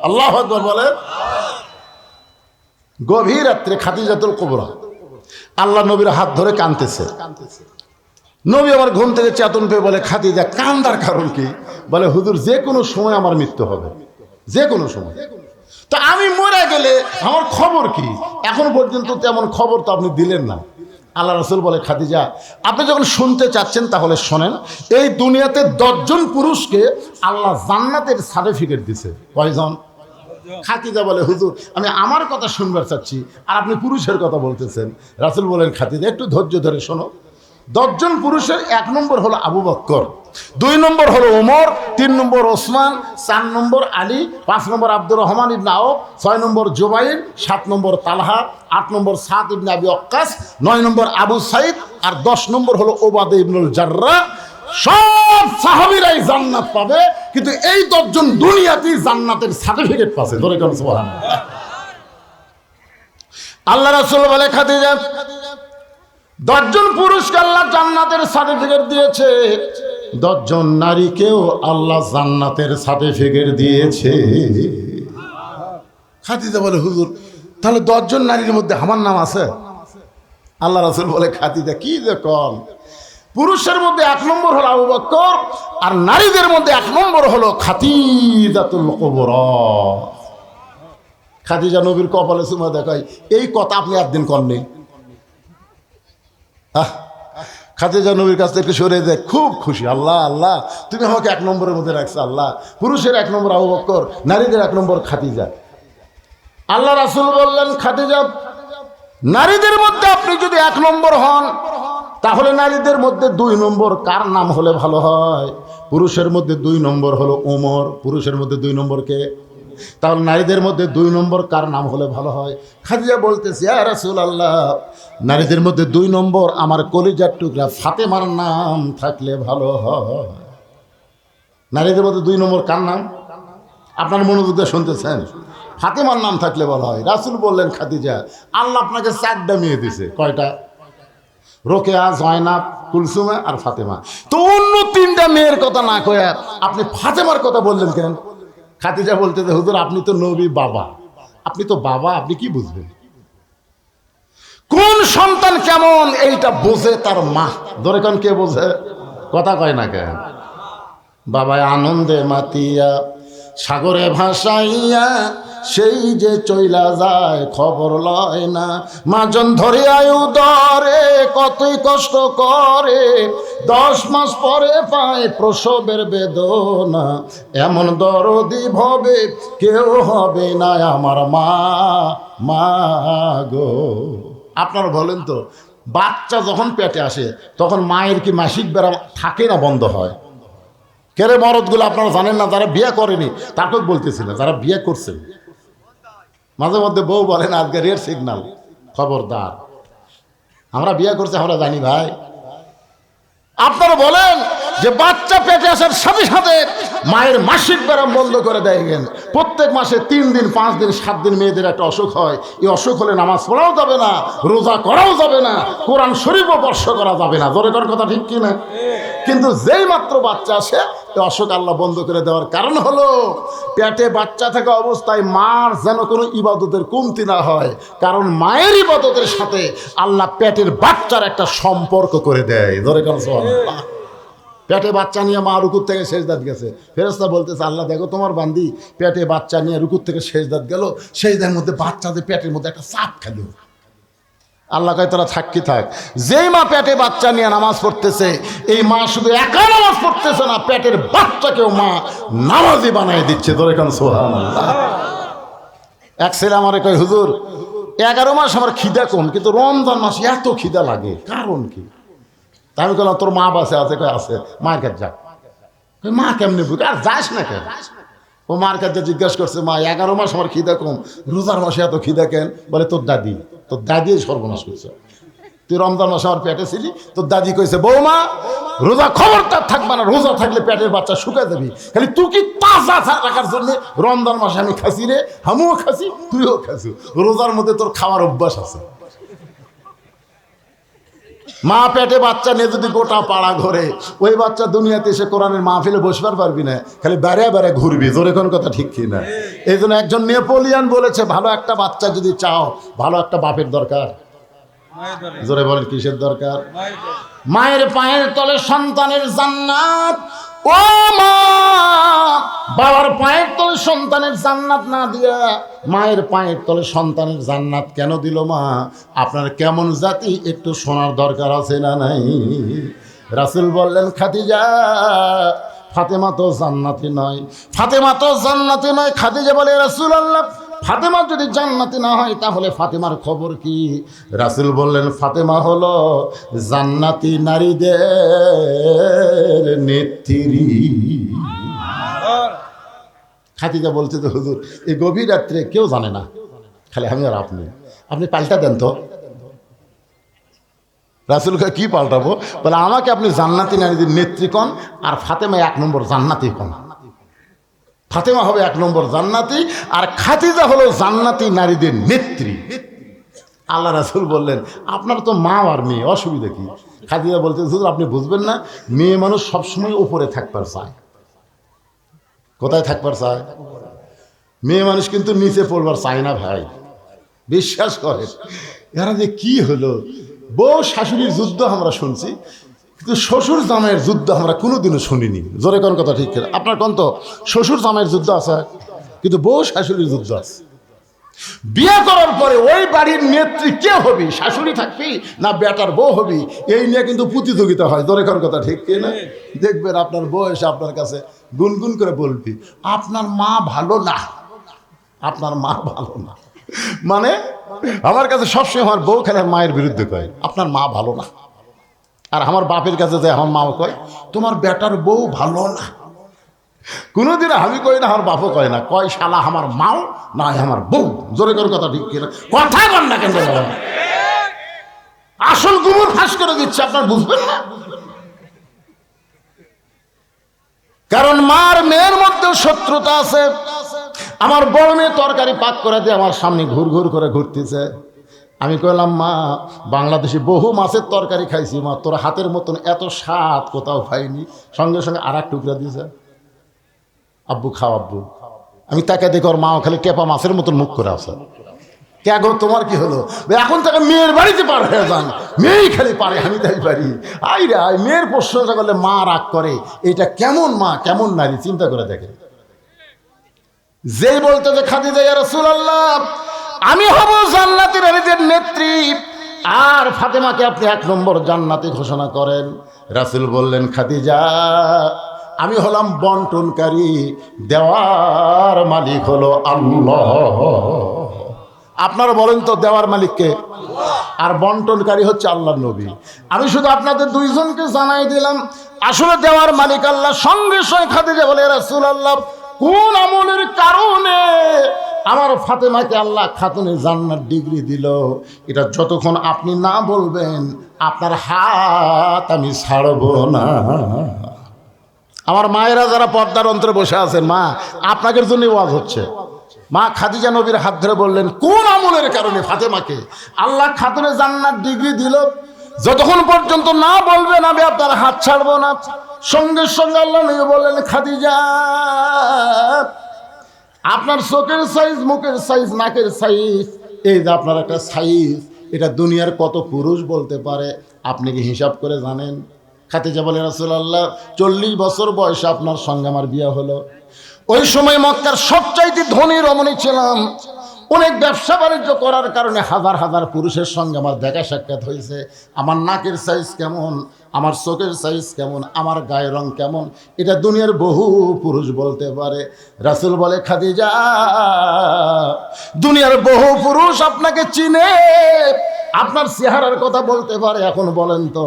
আল্লাহু আকবার বলেন। গভীর রাত্রে খাদিজাতুল কুবরা আল্লাহ নবীর হাত ধরে কাঁদতেছে। নবী আমার ঘুম থেকে চেতন পেয়ে বলে খাদিজা কান্দার কারণ কি? বলে হুজুর যে কোনো সময় আমার মৃত্যু হবে, যে কোনো সময়। তো আমি মরে গেলে আমার খবর কি? এখন পর্যন্ত তেমন খবর তো আপনি দিলেন না। আল্লাহ রাসূল বলে খাদিজা আপনি যখন শুনতে চাচ্ছেন তাহলে শোনেন, এই দুনিয়াতে 10 জন পুরুষকে আল্লাহ জান্নাতের সার্টিফিকেট দিছে। কয়জন? খাদিজা বলে হুজুর আমি আমার কথা শুনবার চাচ্ছি আর আপনি পুরুষের কথা বলতেছেন। রাসূল বলেন খাদিজা একটু ধৈর্য ধরে শোনো। 10 জন পুরুষের 1 নম্বর হলো আবু বকর, 2 নম্বর হলো ওমর, 3 নম্বর ওসমান, 4 নম্বর আলী, 5 নম্বর আব্দুর রহমান ইবনে আওফ, 6 নম্বর জুবাইর, 7 নম্বর তালহা, 8 নম্বর সাদ ইবনে আবি ওয়াক্কাস, 9 নম্বর আবু সাইদ, আর 10 নম্বর হলো ওবাদা ইবনুল জাররাহ। সব সাহাবীরাই জান্নাত পাবে, কিন্তু এই 10 জন দুনিয়াতেই জান্নাতের সার্টিফিকেট পাচ্ছে। ধরে কোন সুবহানাল্লাহ। আল্লাহ রাসূল বলে খাদিজা 10 জন পুরুষকে আল্লাহ জান্নাতের সার্টিফিকেট দিয়েছে, 10 জন নারীকেও আল্লাহ জান্নাতের সার্টিফিকেট দিয়েছে। খাদিজা বলে হুজুর তাহলে 10 জন নারীর মধ্যে আমার নাম আছে? আল্লাহ রাসূল বলে খাদিজা কি যে কম, পুরুষের মধ্যে 1 নম্বর হলো আবু বকর, আর নারীদের মধ্যে 1 নম্বর হলো খাদিজাতুল কুবরা। খাদিজা নবীর কপালে চুমা দেখায়, এই কথা আপনি একদিন কননি। খাদিজা নবীর কাছ থেকে সরে যায়, খুব খুশি। আল্লাহ আল্লাহ তুমি আমাকে 1 নম্বরের মধ্যে রাখছো। আল্লাহ পুরুষের 1 নম্বর আবু বকর, নারীদের 1 নম্বর খাদিজা। আল্লাহ রাসূল বললেন খাদিজা নারীদের মধ্যে আপনি যদি 1 নম্বর হন তাহলে নারীদের মধ্যে 2 নম্বর কার নাম হলে ভালো হয়? পুরুষের মধ্যে 2 নম্বর হলো ওমর, পুরুষের মধ্যে 2 নম্বর কে? তাহলে নারীদের মধ্যে 2 নম্বর কার নাম হলে ভালো হয়? খাদিজা বলতেছে ইয়া রাসূলুল্লাহ নারীদের মধ্যে 2 নম্বর আমার কলিজার টুকরা ফাতেমার নাম থাকলে ভালো হয়। নারীদের মধ্যে 2 নম্বর কার নাম? আপনার মনোযোগ দিয়ে শুনতেছেন? ফাতেমার নাম থাকলে বলা হয়। রাসূল বললেন খাদিজা, আল্লাহ আপনাকে 4টা মেয়ে দিছে। কয়টা? রোকেয়া, জয়নাব, কুলসুমা আর ফাতেমা। তো অন্য 3টা মেয়ের কথা না কয়ে আপনি ফাতেমার কথা বললেন কেন? খাদিজা বলতে যে হুজুর আপনি তো নবী বাবা, আপনি তো বাবা, আপনি কি বুঝবেন? কোন সন্তান কেমন এইটা বোঝে তার মা। ধরে কোন কে বোঝে? কথা কয় না কেন? বাবায় আনন্দে মাতিয়া সাগরে ভাসাইয়া সেই যে চইলা যায় খবর লয় না। মাজন ধরে আয়ু ধরে কতই কষ্ট করে, 10 মাস পরে পায় প্রসবের বেদনা। এমন দরদি ভবে কেউ হবে না আমার মা, মা গো। আপনারা বলেন তো, বাচ্চা যখন পেটে আসে তখন মায়ের কি মাসিক বেড়া থাকে না বন্ধ হয়? কেরে মরদগুলো আপনারা জানেন না, যারা বিয়ে করেনি তাকে বলতেছি না, যারা বিয়ে করছেন মাঝে মধ্যে বউ বলেন আজকে রেড সিগন্যাল, খবরদার। আমরা বিয়ে করছি, আমরা জানি ভাই। আপনারা বলেন যে বাচ্চা পেটে আসার সাথে সাথে মায়ের মাসিক ব্যায়াম বন্ধ করে দেয়। প্রত্যেক মাসে 3 দিন 5 দিন 7 দিন মেয়েদের একটা অসুখ হয়। এই অসুখ হলে নামাজ পড়াও যাবে না, রোজা করাও যাবে না, কোরআন শরীফও স্পর্শ করা যাবে না। জোরে করার কথা ঠিক কিনা? কিন্তু যেই মাত্র বাচ্চা আসে অসুখ আল্লাহ বন্ধ করে দেওয়ার কারণ হলো পেটে বাচ্চা থাকা অবস্থায় মার যেন কোনো ইবাদতের কমতি না হয়। কারণ মায়ের ইবাদতের সাথে আল্লাহ পেটের বাচ্চার একটা সম্পর্ক করে দেয়। ধরে কেন? পেটে বাচ্চা নিয়ে মা রুকুর থেকে সেজদাত গেছে, ফেরেশতা বলতেছে আল্লাহ দেখো তোমার বান্দি পেটে বাচ্চা নিয়ে রুকুর থেকে সেজদাত গেল, সেজদার মধ্যে বাচ্চাদের পেটের মধ্যে একটা চাপ খেল। আল্লাহ কয় তোরা থাকি থাক। যেই মা পেটে বাচ্চা নিয়ে নামাজ পড়তেছে, এই মা শুধু একা নামাজ পড়তেছে না, পেটের বাচ্চাকেও মা নামাজি বানাই দিচ্ছে। ধরে কেন? সুবহানাল্লাহ। এক ছেলে আমারে কয় হুজুর 11 মাস আমার খিদা কম, কিন্তু রমজান মাসে এত খিদা লাগে, কারণ কি? আমি বললাম তোর মা বাসে আছে? কয় আছে। মায়ের কাছে যা। মা কেমনি বুঝ? আর যাস না কেন? ও মার কাছে জিজ্ঞাসা করছে মা 11 মাস আমার খিদা কম, রোজার মাসে এত খিদা কেন? বলে তোর দাদি, তোর দাদি সর্বনাশ করছে। তুই রমজান মাসে আমার পেটে ছিলি, তোর দাদি কইছে বৌমা রোজা খবরদার থাকবে না, রোজা থাকলে পেটের বাচ্চা শুকায় যাবি। খালি তুই কি তাজা রাখার জন্য রমজান মাসে আমি খাসি রে, আমিও খাসি তুইও খাসি, রোজার মধ্যে তোর খাওয়ার অভ্যাস আছে। মা পেটে বাচ্চা নিয়ে যদি গোটা পাড়া ঘরে, ওই বাচ্চা দুনিয়াতে এসে কোরআনের মাহফিলে বসবার পারবি না, খালি বেড়ে বেড়ে ঘুরবি। জোরে কোন কথা ঠিক কি না? এই জন্য একজন নেপোলিয়ান বলেছে ভালো একটা বাচ্চা যদি চাও, ভালো একটা বাপের দরকার। জোরে বলেন কিসের দরকার? মায়ের পায়ের তলে সন্তানের জান্নাত। ও মা, বাবার পায়ের তলে সন্তানের জান্নাত না দিয়া মায়ের পায়ের তলে সন্তানের জান্নাত কেন দিল মা? আপনার কেমন জাতি একটু শোনার দরকার আছে না নাই? রাসূল বললেন খাদিজা ফাতেমা তো জান্নাতি নয়, ফাতেমা তো জান্নাতি নয়। খাদিজা বলে রাসূলুল্লাহ ফাতেমা যদি জান্নাতি না হয় তাহলে ফাতেমার খবর কি? রাসূল বললেন ফাতেমা হলো জান্নাতি নারীদের নেত্রী। খাদিজা বলছে তো হুজুর এই গভীর রাত্রে কেউ জানে না, খালি আমি আর আপনি, আপনি পাল্টা দেন তো। রাসূলকে কি পাল্টাবো? বলে আমাকে আপনি জান্নাতি নারীদের নেত্রী কন, আর ফাতেমা 1 নম্বর জান্নাতি কন। ফাতেমা হবে 1 নম্বর জান্নাতি, আর খাদিজা হলো জান্নাতি নারীদের নেত্রী। আল্লাহ রাসূল বললেন আপনার তো মা আর মেয়ে, অসুবিধা কি? খাদিজা বলতে হুজুর আপনি বুঝবেন না, মেয়ে মানুষ সবসময় উপরে থাকবার চায়। কোথায় থাকবার চায়? মেয়ে মানুষ কিন্তু নিচে পড়বার চায় না ভাই, বিশ্বাস করে। এরা যে কি হলো, বউ শাশুড়ির যুদ্ধ আমরা শুনছি, কিন্তু শ্বশুর জামাইয়ের যুদ্ধ আমরা কোনোদিনও শুনিনি। জোরে কোন কথা ঠিক কিনা? আপনার কোন তো শ্বশুর জামাইয়ের যুদ্ধ আছে, কিন্তু বউ শাশুড়ির যুদ্ধ আছে। বিয়ে করার পরে ওই বাড়ির নেত্রী কে হবি? শাশুড়ি থাকবি না বেটার বউ হবি? এই নিয়ে কিন্তু প্রতিযোগিতা হয়। জোরে কোন কথা ঠিক কিনা? দেখবেন আপনার বউ এসে আপনার কাছে গুনগুন করে বলবি আপনার মা ভালো না, আপনার মা ভালো না। মানে আমার কাছে সবসময় আমার বউ খেলে মায়ের বিরুদ্ধে কয় আপনার মা ভালো না, আর আমার বাপের কাছে যে আমার মাও কয় তোমার বেটার বউ ভালো না। কোনোদিন আমি কই না, আমার বাপও কয় না, কয় শালা আমার মাও না আমার বউ। জোরে করে কথা ঠিক কিনা? কথা কন না কেন? আসল গুমর ফাঁস করে দিচ্ছে, আপনার বুঝবেন না। কারণ মার মেয়ের মধ্যেও শত্রুতা আছে। আমার বড় মেয়ে তরকারি পাক করে দিয়ে আমার সামনে ঘুর ঘুর করে ঘুরতেছে। আমি কইলাম, মা, বাংলাদেশে বহু মাছের তরকারি খাইছি মা, তোর হাতের মতন এত স্বাদ কোথাও খাইনি। সঙ্গে সঙ্গে আর এক টুকরা দিয়েছে, আব্বু খাও আব্বু। আমি তাকে দেখি ওর মাও খালি কেপা মাছের মতন মুখ করে আছে। কে গো, তোমার কি হলো? এখন তাকে মেয়ের বাড়িতে পার হয়ে যান, মেয়েই খালি পারে, আমি তাই পারি। আই রে আই, মেয়ের প্রশ্নটা করলে মা রাগ করে। এটা কেমন মা, কেমন নারী, চিন্তা করে দেখে। যেই বলতে যে খাদিজা ইয়া রাসূলুল্লাহ, আমি হব জান্নাতি নারীদের নেত্রী, আর ফাতেমাকে আপনি 1 নম্বর জান্নাতি ঘোষণা করেন। রাসূল বললেন, খাদিজা, আমি হলাম বন্টনকারী, দেওয়ার মালিক হলো আল্লাহ। আপনারা বলেন তো, দেওয়ার মালিককে? আর বন্টনকারী হচ্ছে আল্লাহর নবী। আমি শুধু আপনাদের দুইজনকে জানাই দিলাম, আসলে দেওয়ার মালিক আল্লাহ। সঙ্গে সঙ্গে খাদিজা বলে, রাসূলুল্লাহ, কোন আমলের কারণে আমার ফাতেমাকে আল্লাহ খাতুনে জান্নাত ডিগ্রি দিল, এটা যতক্ষণ আপনি না বলবেন আপনার হাত আমি ছাড়ব না। আমার মায়েরা যারা পর্দার অন্তরে বসে আছেন, মা, আপনাদের জন্য ওয়াজ হচ্ছে। মা খাদিজা নবীর হাত ধরে বললেন, কোন আমলের কারণে ফাতেমাকে আল্লাহ খাতুনে জান্নাত ডিগ্রি দিল, যতক্ষণ পর্যন্ত না বলবেন আমি আপনার হাত ছাড়বো না। সঙ্গে সঙ্গে আল্লাহ নবী বললেন, খাদিজা, আপনার চোখের সাইজ, মুখের সাইজ, নাকের সাইজ, এই যে আপনার একটা সাইজ, এটা দুনিয়ার কত পুরুষ বলতে পারে আপনি কি হিসাব করে জানেন? খাদিজা বলে, রাসূলুল্লাহ, 40 বছর বয়সে আপনার সঙ্গে আমার বিয়ে হলো। ওই সময় মক্কার সবচাইতে ধনী রমণী ছিলাম। অনেক ব্যবসা বাণিজ্য করার কারণে হাজার হাজার পুরুষের সঙ্গে আমার দেখা সাক্ষাৎ হয়েছে। আমার নাকের সাইজ কেমন, আমার চোখের সাইজ কেমন, আমার গায়ের রং কেমন, এটা দুনিয়ার বহু পুরুষ বলতে পারে। রাসূল বলে, খাদিজা, দুনিয়ার বহু পুরুষ আপনাকে চিনে, আপনার চেহারার কথা বলতে পারে। এখন বলেন তো,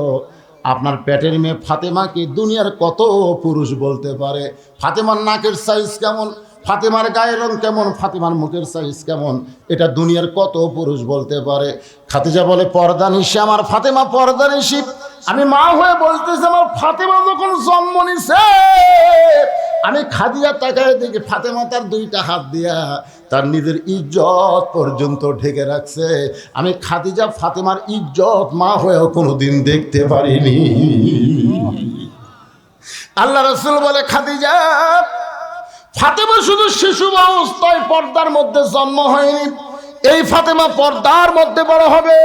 আপনার পেটের মেয়ে ফাতেমা কি দুনিয়ার কত পুরুষ বলতে পারে? ফাতেমার নাকের সাইজ কেমন, ফাতেমার গায়ের রং কেমন, ফাতেমার মুখের সাইজ কেমন, এটা দুনিয়ার কত পুরুষ বলতে পারে? খাদিজা বলে, পর্দানিশী আমার ফাতেমা পর্দানিশী। আমি মা হয়ে বলতেছি, আমার ফাতেমা যখন জন্ম নিছে, আমি খাদিজা তাকায় দেখি ফাতেমা তার 2টা হাত দিয়া তার নিজের ইজ্জত পর্যন্ত ঢেকে রাখছে। আমি খাদিজা ফাতেমার ইজ্জত মা হয়েও কোনোদিন দেখতে পারিনি। আল্লাহ রাসূল বলে, খাদিজা, ফাতেমা শুধু শিশু অবস্থায় পর্দার মধ্যে জন্ম হয়নি, এই ফাতেমা পর্দার মধ্যে বড় হবে।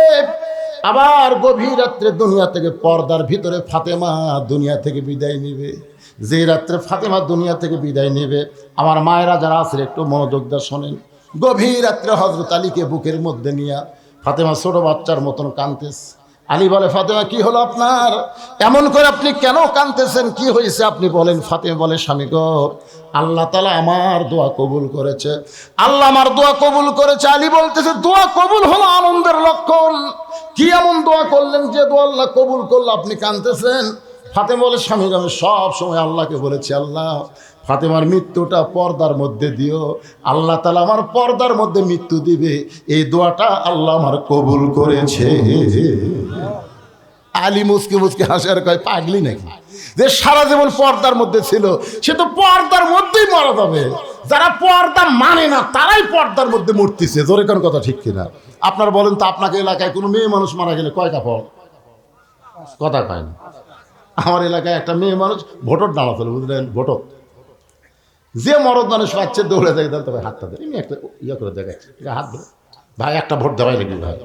আবার গভীর রাত্রে দুনিয়া থেকে পর্দার ভিতরে ফাতেমা দুনিয়া থেকে বিদায় নেবে। যে রাত্রে ফাতেমা দুনিয়া থেকে বিদায় নেবে, আমার মায়েরা যারা আছে একটু মনোযোগ দিয়ে শোনেন। গভীর রাত্রে হযরত আলীকে বুকের মধ্যে নিয়ে ফাতেমা ছোট বাচ্চার মতন কাঁদতেছে। আলী বলে, ফাতেমা, কি হলো আপনার? এমন করে আপনি কেন কাঁদতেছেন? কি হয়েছে আপনি বলেন। ফাতেমা বলে, স্বামী গো, আল্লাহ তাআলা আমার দোয়া কবুল করেছে, আল্লাহ আমার দোয়া কবুল করেছে। আলী বলতেছে, দোয়া কবুল হলো আনন্দের লক্ষণ। কি এমন দোয়া করলেন যে দোয়া আল্লাহ কবুল করলো, আপনি কাঁদতেছেন? ফাতেমা বলে, স্বামী, আমি সব সময় আল্লাহকে বলেছি, আল্লাহ ফাতেমার মৃত্যুটা পর্দার মধ্যে দিও, আল্লাহ তাআলা আমার পর্দার মধ্যে মৃত্যু দিবে, এই দোয়াটা আল্লাহ আমার কবুল করেছে। আলী মুসকে মুসকে হাসে আর কয়, পাগলি নাকি? যে সারা জীবন পর্দার মধ্যে ছিল, সে তো পর্দার মধ্যেই মারা যাবে। যারা পর্দা মানে না তারাই পর্দার মধ্যে মরতেছে। জোরে কোন কথা ঠিক কিনা? আপনার বলেন তো, আপনাকে এলাকায় কোনো মেয়ে মানুষ মারা গেলে কয় কাপড়? কথা কয় না। আমার এলাকায় একটা মেয়ে মানুষ ভোটর দাঁড়াতে, বুঝলেন, ভোটর যে মরদ মানুষ পাচ্ছে দৌড়ে দেখে, তবে হাতটা দেয়, এমনি একটা ইয়ে করে দেখে, হাত ধরে, ভাই একটা ভোট দেওয়াই লাগবে ভাই,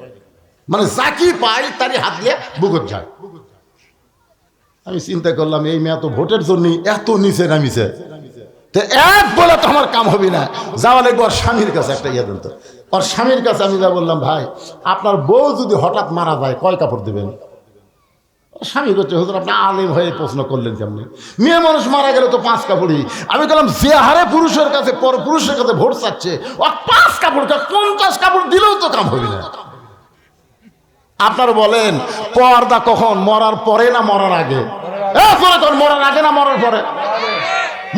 মানে যাকি পাই তারই হাত দিয়ে বুকত যায়। আমি চিন্তা করলাম, এই মেয়ে তো ভোটের জন্য এত নিচে নামিছে, তো এক বলে তো আমার কাম হবে না, যাওয়া লাগবে ওর স্বামীর কাছে। একটা ইয়ে দেন তো, ওর স্বামীর কাছে আমি যা বললাম, ভাই আপনার বউ যদি হঠাৎ মারা যায় কয় কাপড় দেবেন? স্বামী করছে, হুজুর আপনি আলেম হয়ে প্রশ্ন করলেন কেমনি? মেয়ে মানুষ মারা গেলে তো 5 কাপড়ই। আমি বললাম, যে হারে পুরুষের কাছে পর পুরুষের কাছে ভোট চাচ্ছে, ও 5 কাপড় 50 কাপড় দিলেও তো কাম হবে না। আপনার বলেন, পর্দা কখন, মরার পরে না মরার আগে? মরার আগে না মরার পরে?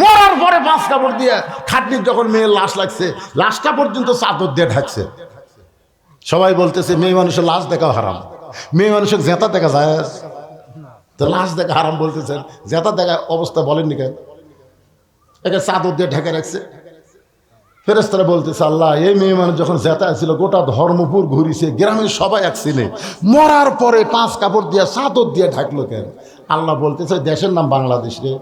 মরার পরে 5 কাপড় দিয়ে খাটনির যখন মেয়ের লাশ লাগছে, লাশটা পর্যন্ত চাদর দিয়ে ঢাকছে। সবাই বলতেছে মেয়ে মানুষের লাশ দেখা হারাম, মেয়ে মানুষের জেতা দেখা যায়, তো লাশ দেখা হারাম বলতেছেন, জেতা দেখা অবস্থা বলেননি কেন? একে চাদর দিয়ে ঢেকে রাখছে। ফেরেশতারা বলতেছে, আল্লাহ এই মেয়ে মানুষ যখন জেতা ছিল গোটা ধর্মপুর ঘুরিছে, গ্রামের সবাই একছিলে, মরার পরে 5 কাপড় দিয়া চাদর দিয়ে ঢাকলো কেন? আল্লাহ বলতেছে দেশের নাম বাংলাদেশ রে,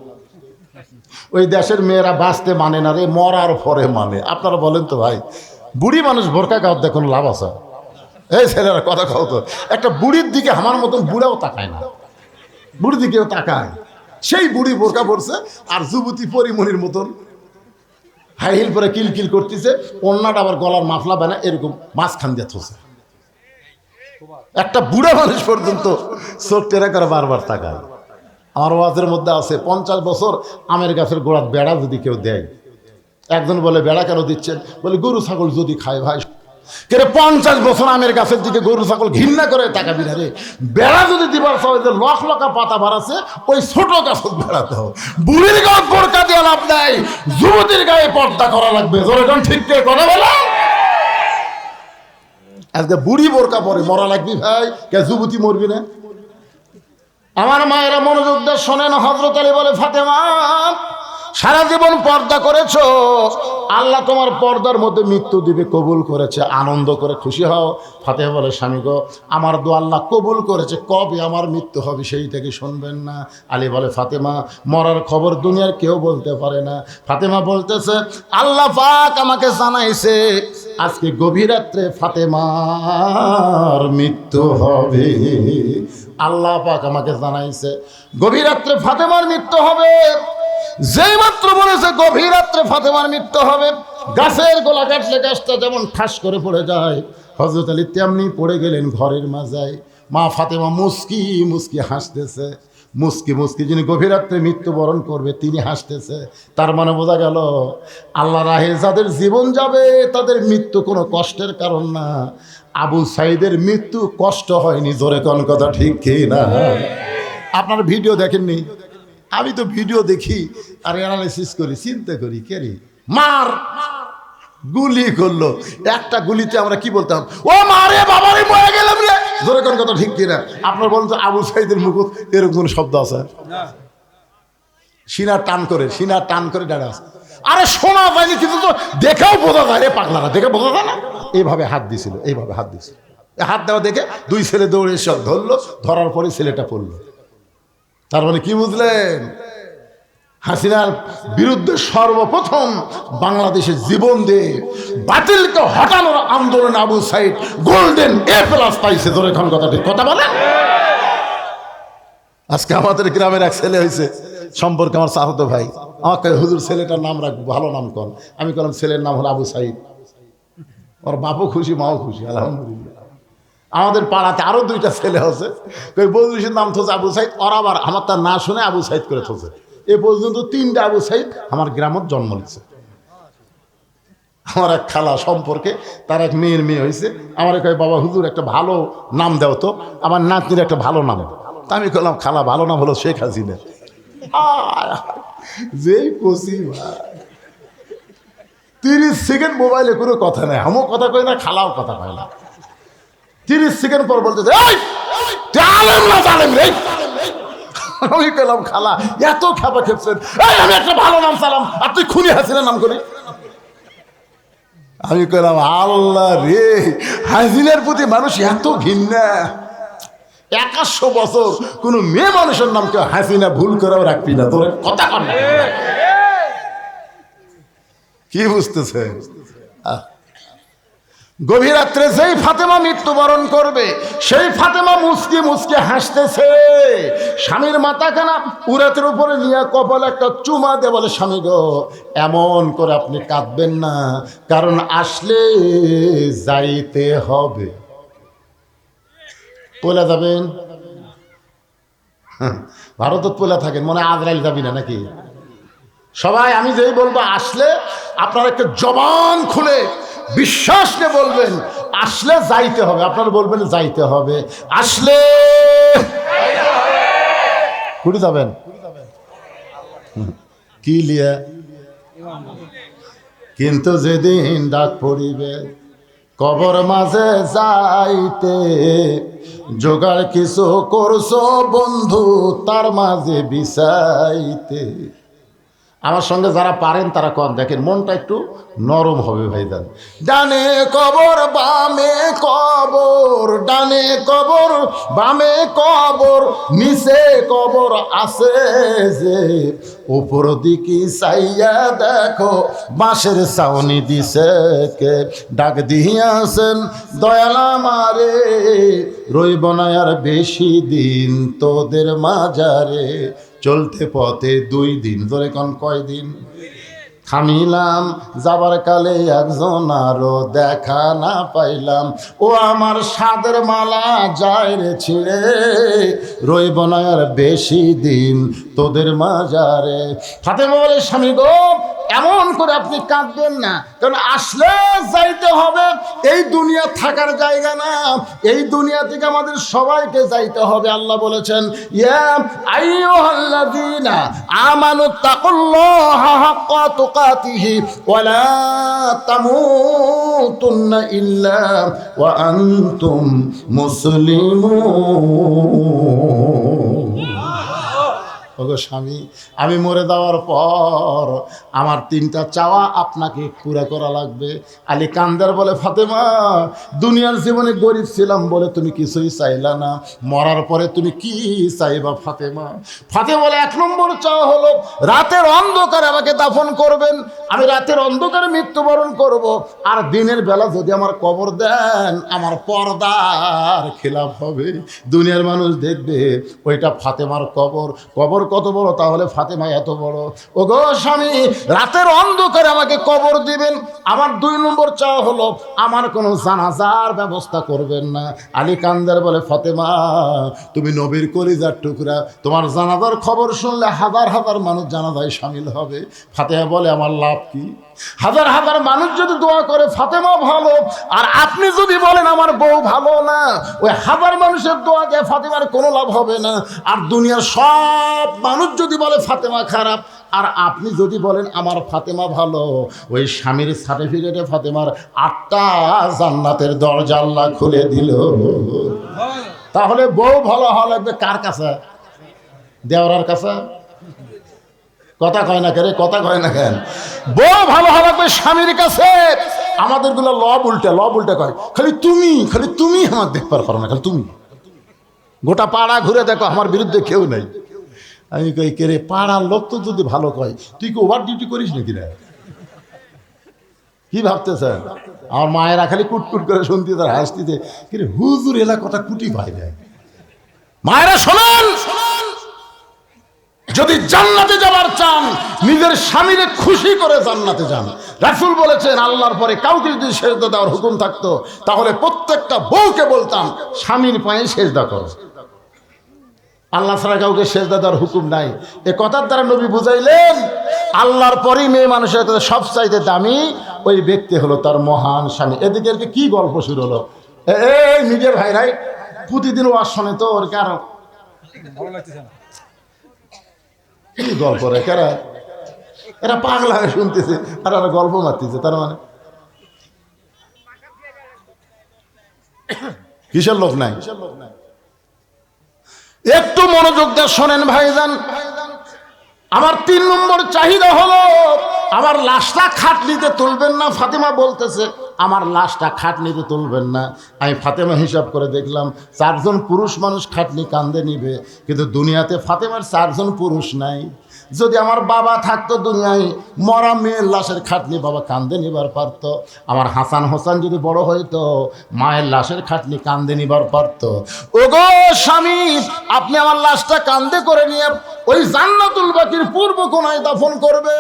ওই দেশের মেয়েরা বাঁচতে মানে না রে, মরার পরে মানে। আপনারা বলেন তো ভাই, বুড়ি মানুষ বোরকা গাও দেখুন লাভ আছে? এই ছেলেরা কথা খাও তো, একটা বুড়ির দিকে আমার মতন বুড়াও তাকায় না, বুড়ির দিকেও তাকায়। সেই বুড়ি বোরকা পড়ছে আর যুবতী পরিমণির মতন হাই হিল পরে কিলকিল করতেছে, অন্যটা আবার গলার মাফলা বানা এরকম মাঝখান দিয়ে থসে। একটা বুড়া মানুষ পর্যন্ত চোখ টেরা করে বারবার তাকায়। আমার ওয়াজের মধ্যে আছে 50 বছর আমের গাছের গোড়ার বেড়া যদি কেউ দেয়, একজন বলে বেড়া কেন দিচ্ছেন? বলে গরু ছাগল যদি খায় ভাই। কেরে 50 বছর আমের গাছের দিকে গরু ছাগল ঘৃণা করে তাকাবি না রে। বেড়া যদি দিবার চাই যে লখ লকা পাতা বাড়াচ্ছে, ওই ছোট গাছ বেড়াতে হবে। বুড়ির গায়ে বোরকা দিয়ে লাভ নাই, যুবতীর গায়ে পর্দা করা লাগবে। যখন ঠিক কথা বলে আজকে বুড়ি বোরকা পরে মরা লাগবি ভাই, কে যুবতী মরবি না? আমার মায়েরা মনোযোগ দিয়ে শোনেন। হযরত আলী বলে, ফাতেমা সারা জীবন পর্দা করেছো, আল্লাহ তোমার পর্দার মধ্যে মৃত্যু দিবে কবুল করেছে, আনন্দ করে খুশি হও। ফাতেমা বলে, স্বামী গো আমার দোয়া আল্লাহ কবুল করেছে, কবে আমার মৃত্যু হবে সেইটা কি শুনবেন না? আলী বলে, ফাতেমা মরার খবর দুনিয়ার কেউ বলতে পারে না। ফাতেমা বলতেছে, আল্লাহ পাক আমাকে জানাইছে আজকে গভীর রাত্রে ফাতেমার মৃত্যু হবে। আল্লাহ পাক আমাকে জানাইছে গভীর রাত্রে ফাতেমার মৃত্যু হবে। যেই মাত্র বলেছে গভীর রাত্রে ফাতেমার মৃত্যু হবে, গাছের গোলা কাটলে গাছটা যেমন ঠাস করে পড়ে যায়, হযরত আলী তেমনি পড়ে গেলেন ঘরের মাজায়। মা ফাতেমা মুস্কি মুস্কি হাসতেছে, মুস্কি মুস্কি যিনি গভীর রাত্রে মৃত্যুবরণ করবে তিনি হাসতেছে। তার মানে বোঝা গেল আল্লাহ রাহে যাদের জীবন যাবে তাদের মৃত্যু কোনো কষ্টের কারণ না। আবু সাইদের মৃত্যু কষ্ট হয়নি, জোরে কোন কথা ঠিক কি না? আপনারা ভিডিও দেখেননি? আমি তো ভিডিও দেখি আর অ্যানালাইসিস করি, চিন্তা করি, কে রে মার গুলি করলো, একটা গুলিতে আমরা কি বলতাম? ও মারে বাবারে মরে গেলাম রে, জোরে কোন কথা ঠিক কিনা? আপনার বলুন তো আবু সাইদের মুখ এরকম কোন শব্দ আছে? সিনা টান করে দাঁড়া আছে। আরে শোনা যায়নি কিন্তু তো দেখেও বোঝা যায় রে, পাগলারা দেখে বোঝা যায় না? এইভাবে হাত দিছিল, এইভাবে হাত দিছিল। হাত দেওয়া দেখে 2 ছেলে দৌড়ে সব ধরলো, ধরার পরে ছেলেটা পড়লো। তার মানে কি বুঝলেন? হাসিনার বিরুদ্ধে সর্বপ্রথম বাংলাদেশের জীবন দিয়ে বাতিলকে হটানোর আন্দোলন আবু সাইদ গোল্ডেন A+ পাইছে। ধরে এখন কথা বলে। আজকে আমাদের গ্রামের এক ছেলে হয়েছে, সম্পর্কে আমার চাহতো ভাই আমাকে, হুজুর ছেলেটার নাম রাখবো, ভালো নাম কর। আমি বললাম ছেলের নাম হলো আবু সাইদ। ওর বাপও খুশি, মাও খুশি, আলহামদুলিল্লাহ। আমাদের পাড়াতে আরো 2টা ছেলে আছে, বদরুশের নাম থোছে আবু সাইদ, ওরা আবার আমার তার না শুনে আবু সাইদ করে থোছে। এ পর্যন্ত 3টা আবু সাইদ আমার গ্রামত জন্ম নিচ্ছে। আমার এক খালা সম্পর্কে তার এক মেয়ের মেয়ে হয়েছে, আমার কয় বাবা হুজুর একটা ভালো নাম দাও তো, আমার নাতনির একটা ভালো নাম। তা আমি বললাম খালা ভালো নাম হলো শেখ হাসিনা। যে কষি ভাই, 30 সেকেন্ড মোবাইলে কোনো কথা নেই, আমিও কথা কই না, খালাও কথা কয় না। 30 সেকেন্ড পর বলতে আমি পেলাম খালা এত খেপা খেপছেন, আমি একটা ভালো নাম চালাম আর তুই খুনি হাসিনা নাম করে। আমি কইলাম আল্লাহ রে, হাসিনার প্রতি মানুষ এত ঘৃণা। 100 বছর কোন মেয়ে মানুষের নাম কেউ হাসিনা ভুল করেও রাখবি না, তোর কথা কর না। কি বুঝতেছে? গভীর রাত্রে যেই ফাতেমা মৃত্যুবরণ করবে সেই ফাতেমা মুসকি মুসকি হাসতেছে। স্বামীর মাথাখানা উরাতের উপরে নিয়ে কপাল একটা চুমা দে বলে, স্বামী গো এমন করে আপনি কাঁদবেন না, কারণ আসলে যাইতে হবে। পয়লা যাবেন? ভারতত পয়লা থাকেন, মনে আজরাইল যাবি না নাকি? সবাই আমি যেই বলবো আসলে আপনারা একটা জবান খুলে বিশ্বাস নিয়ে বলবেন আসলে যাইতে হবে। আপনারা বলবেন যাইতে হবে, আসলে কুড়ি যাবেন কি লিয়া? কিন্তু যেদিন ডাক পড়িবে কবর মাঝে যাইতে, জোগাড় কিছু করছো বন্ধু তার মাঝে বিছাইতে। আমার সঙ্গে যারা পারেন তারা কম দেখেন, মনটা একটু নরম হবে ভাইজান। ডানে কবর বামে কবর, ডানে কবর বামে কবর, নিচে কবর আছে যে, উপর দিকে চাইয়া দেখো বাঁশের ছাউনি দিছে কে, ডাক দিয়াছেন দয়াল আমারে, রইব না আর বেশি দিন তোদের মাজারে, চলতে পথে 2 দিন, ধরে কোন কয়দিন, থামিলাম যাবার কালে একজন আরো দেখা না পাইলাম, ও আমার সাদের মালা যায় রে ছিঁড়ে, রইব না আর বেশি দিন তোদের মাজারে। ফাতেমা বলে স্বামী গো এমন করে আপনি কাঁদবেন না, কারণ আসলে যাইতে হবে, এই দুনিয়া থাকার জায়গা না, এই দুনিয়া থেকে আমাদের সবাইকে যাইতে হবে। আল্লাহ বলেছেন ইয়া আইয়ুহাল্লাযীনা আমানু তাকুল্লাহা হাক্কা তুকাতিহি ওয়া লা তামুতুন্না ইল্লা ওয়া আনতুম মুসলিমুন। ওগো স্বামী, আমি মরে যাওয়ার পর আমার 3টা চাওয়া আপনাকে পুরা করা লাগবে। আলী কান্দার বলে ফাতেমা দুনিয়ার জীবনে গরিব ছিলাম বলে তুমি কিছুই চাইলা না, মরার পরে তুমি কি চাইবা ফাতেমা? ফাতেমা বলে 1 নম্বর চাওয়া হলো রাতের অন্ধকারে আমাকে দাফন করবেন, আমি রাতের অন্ধকারে মৃত্যুবরণ করব, আর দিনের বেলা যদি আমার কবর দেন আমার পর্দার খেলাফ হবে, দুনিয়ার মানুষ দেখবে ওইটা ফাতেমার কবর। কবর কত বড়, তাহলে ফাতেমা এত বড়। ও গো স্বামী, রাতের অন্ধকারে আমাকে কবর দিবেন। আমার 2 নম্বর চাওয়া হলো আমার কোনো জানাজার ব্যবস্থা করবেন না। আলী কান্দার বলে ফাতেমা তুমি নবীর কলিজার টুকরা, তোমার জানাজার খবর শুনলে হাজার হাজার মানুষ জানাজায় শামিল হবে। ফাতেমা বলে আমার লাভ কি? হাজার হাজার মানুষ যদি দোয়া করে ফাতেমা ভালো, আর আপনি যদি বলেন আমার বউ ভালো না, ওই হাজার মানুষের দোয়া দিয়ে ফাতেমার কোনো লাভ হবে না। আর দুনিয়ার সব মানুষ যদি বলে ফাতেমা খারাপ, আর আপনি যদি বলেন আমার ফাতেমা ভালো, ওই স্বামীর সার্টিফিকেটে ফাতেমার 8টা জান্নাতের দরজা আল্লাহ খুলে দিল। তাহলে বউ ভালো হওয়া লাগবে কার কাছে? দেওরার কাছে? কথা কয় না কেন, কথা কয় না কেন? বউ ভালো হওয়া লাগবে স্বামীর কাছে। আমাদের গুলো লব উল্টে কয়, খালি তুমি আমার দেখবার পারো না, খালি তুমি। গোটা পাড়া ঘুরে দেখো আমার বিরুদ্ধে কেউ নাই। আমি কই কে রে, পাড়ার লোক তো যদি ভালো কয়, তুই কি ওভার ডিউটি করিস নাকি না? কি ভাবতেছেন? আমার মায়েরা খালি কুটকুট করে শুনতে, তার হাসতিতে, কিরে হুজুর এলাকাটা কুটি পাই না। মায়েরা শোনেন, যদি জান্নাতে যাবার চান নিজের স্বামীরে খুশি করে জান্নাতে যান। রাসূল বলেছেন আল্লাহর পরে কাউকে যদি সেজদা দেওয়ার হুকুম থাকতো তাহলে প্রত্যেকটা বউকে বলতাম স্বামীর পায়ে সেজদা করো। আল্লাহ ছাড়া কাউকে সেজদা দেওয়ার হুকুম নাই। এ কথার দ্বারা নবী বুঝাইলেন আল্লাহর পরেই মেয়ে মানুষের সবচাইতে দামি ওই ব্যক্তি হলো তার মহান স্বামী। এদিকে কি গল্প শুরু হলো? এই নিজের ভাইরাই প্রতিদিন ওয়াজ শোনে, তো ওর কারণ ভালো লাগতেছে না। কি গল্প রে, কারা এরা পাগলা হয়ে শুনতেছে আর এরা গল্প মারতেছে। তার মানে কিসের লোক নাই? একটু মনোযোগ দিয়ে শোনেন ভাইজান। আমার 3 নম্বর চাহিদা হলো আমার লাশটা খাটনিতে তুলবেন না। ফাতেমা বলতেছে আমার লাশটা খাটনিতে তুলবেন না। আমি ফাতেমা হিসাব করে দেখলাম 4 জন পুরুষ মানুষ খাটনি কান্দে নিবে, কিন্তু দুনিয়াতে ফাতেমার 4 জন পুরুষ নাই। যদি আমার বাবা থাকতো দুনিয়ায়, মরা মেয়ের লাশের খাটনি বাবা কান্দে নিবার পারতো। আমার হাসান হোসেন যদি বড় হইতো, মায়ের লাশের খাটনি কান্দে নিবার পারতো। ওগো স্বামী, আপনি আমার লাশটা কান্দে করে নিয়ে ওই জান্নাতুল বাকির পূর্ব কোণায় দাফন করবেন।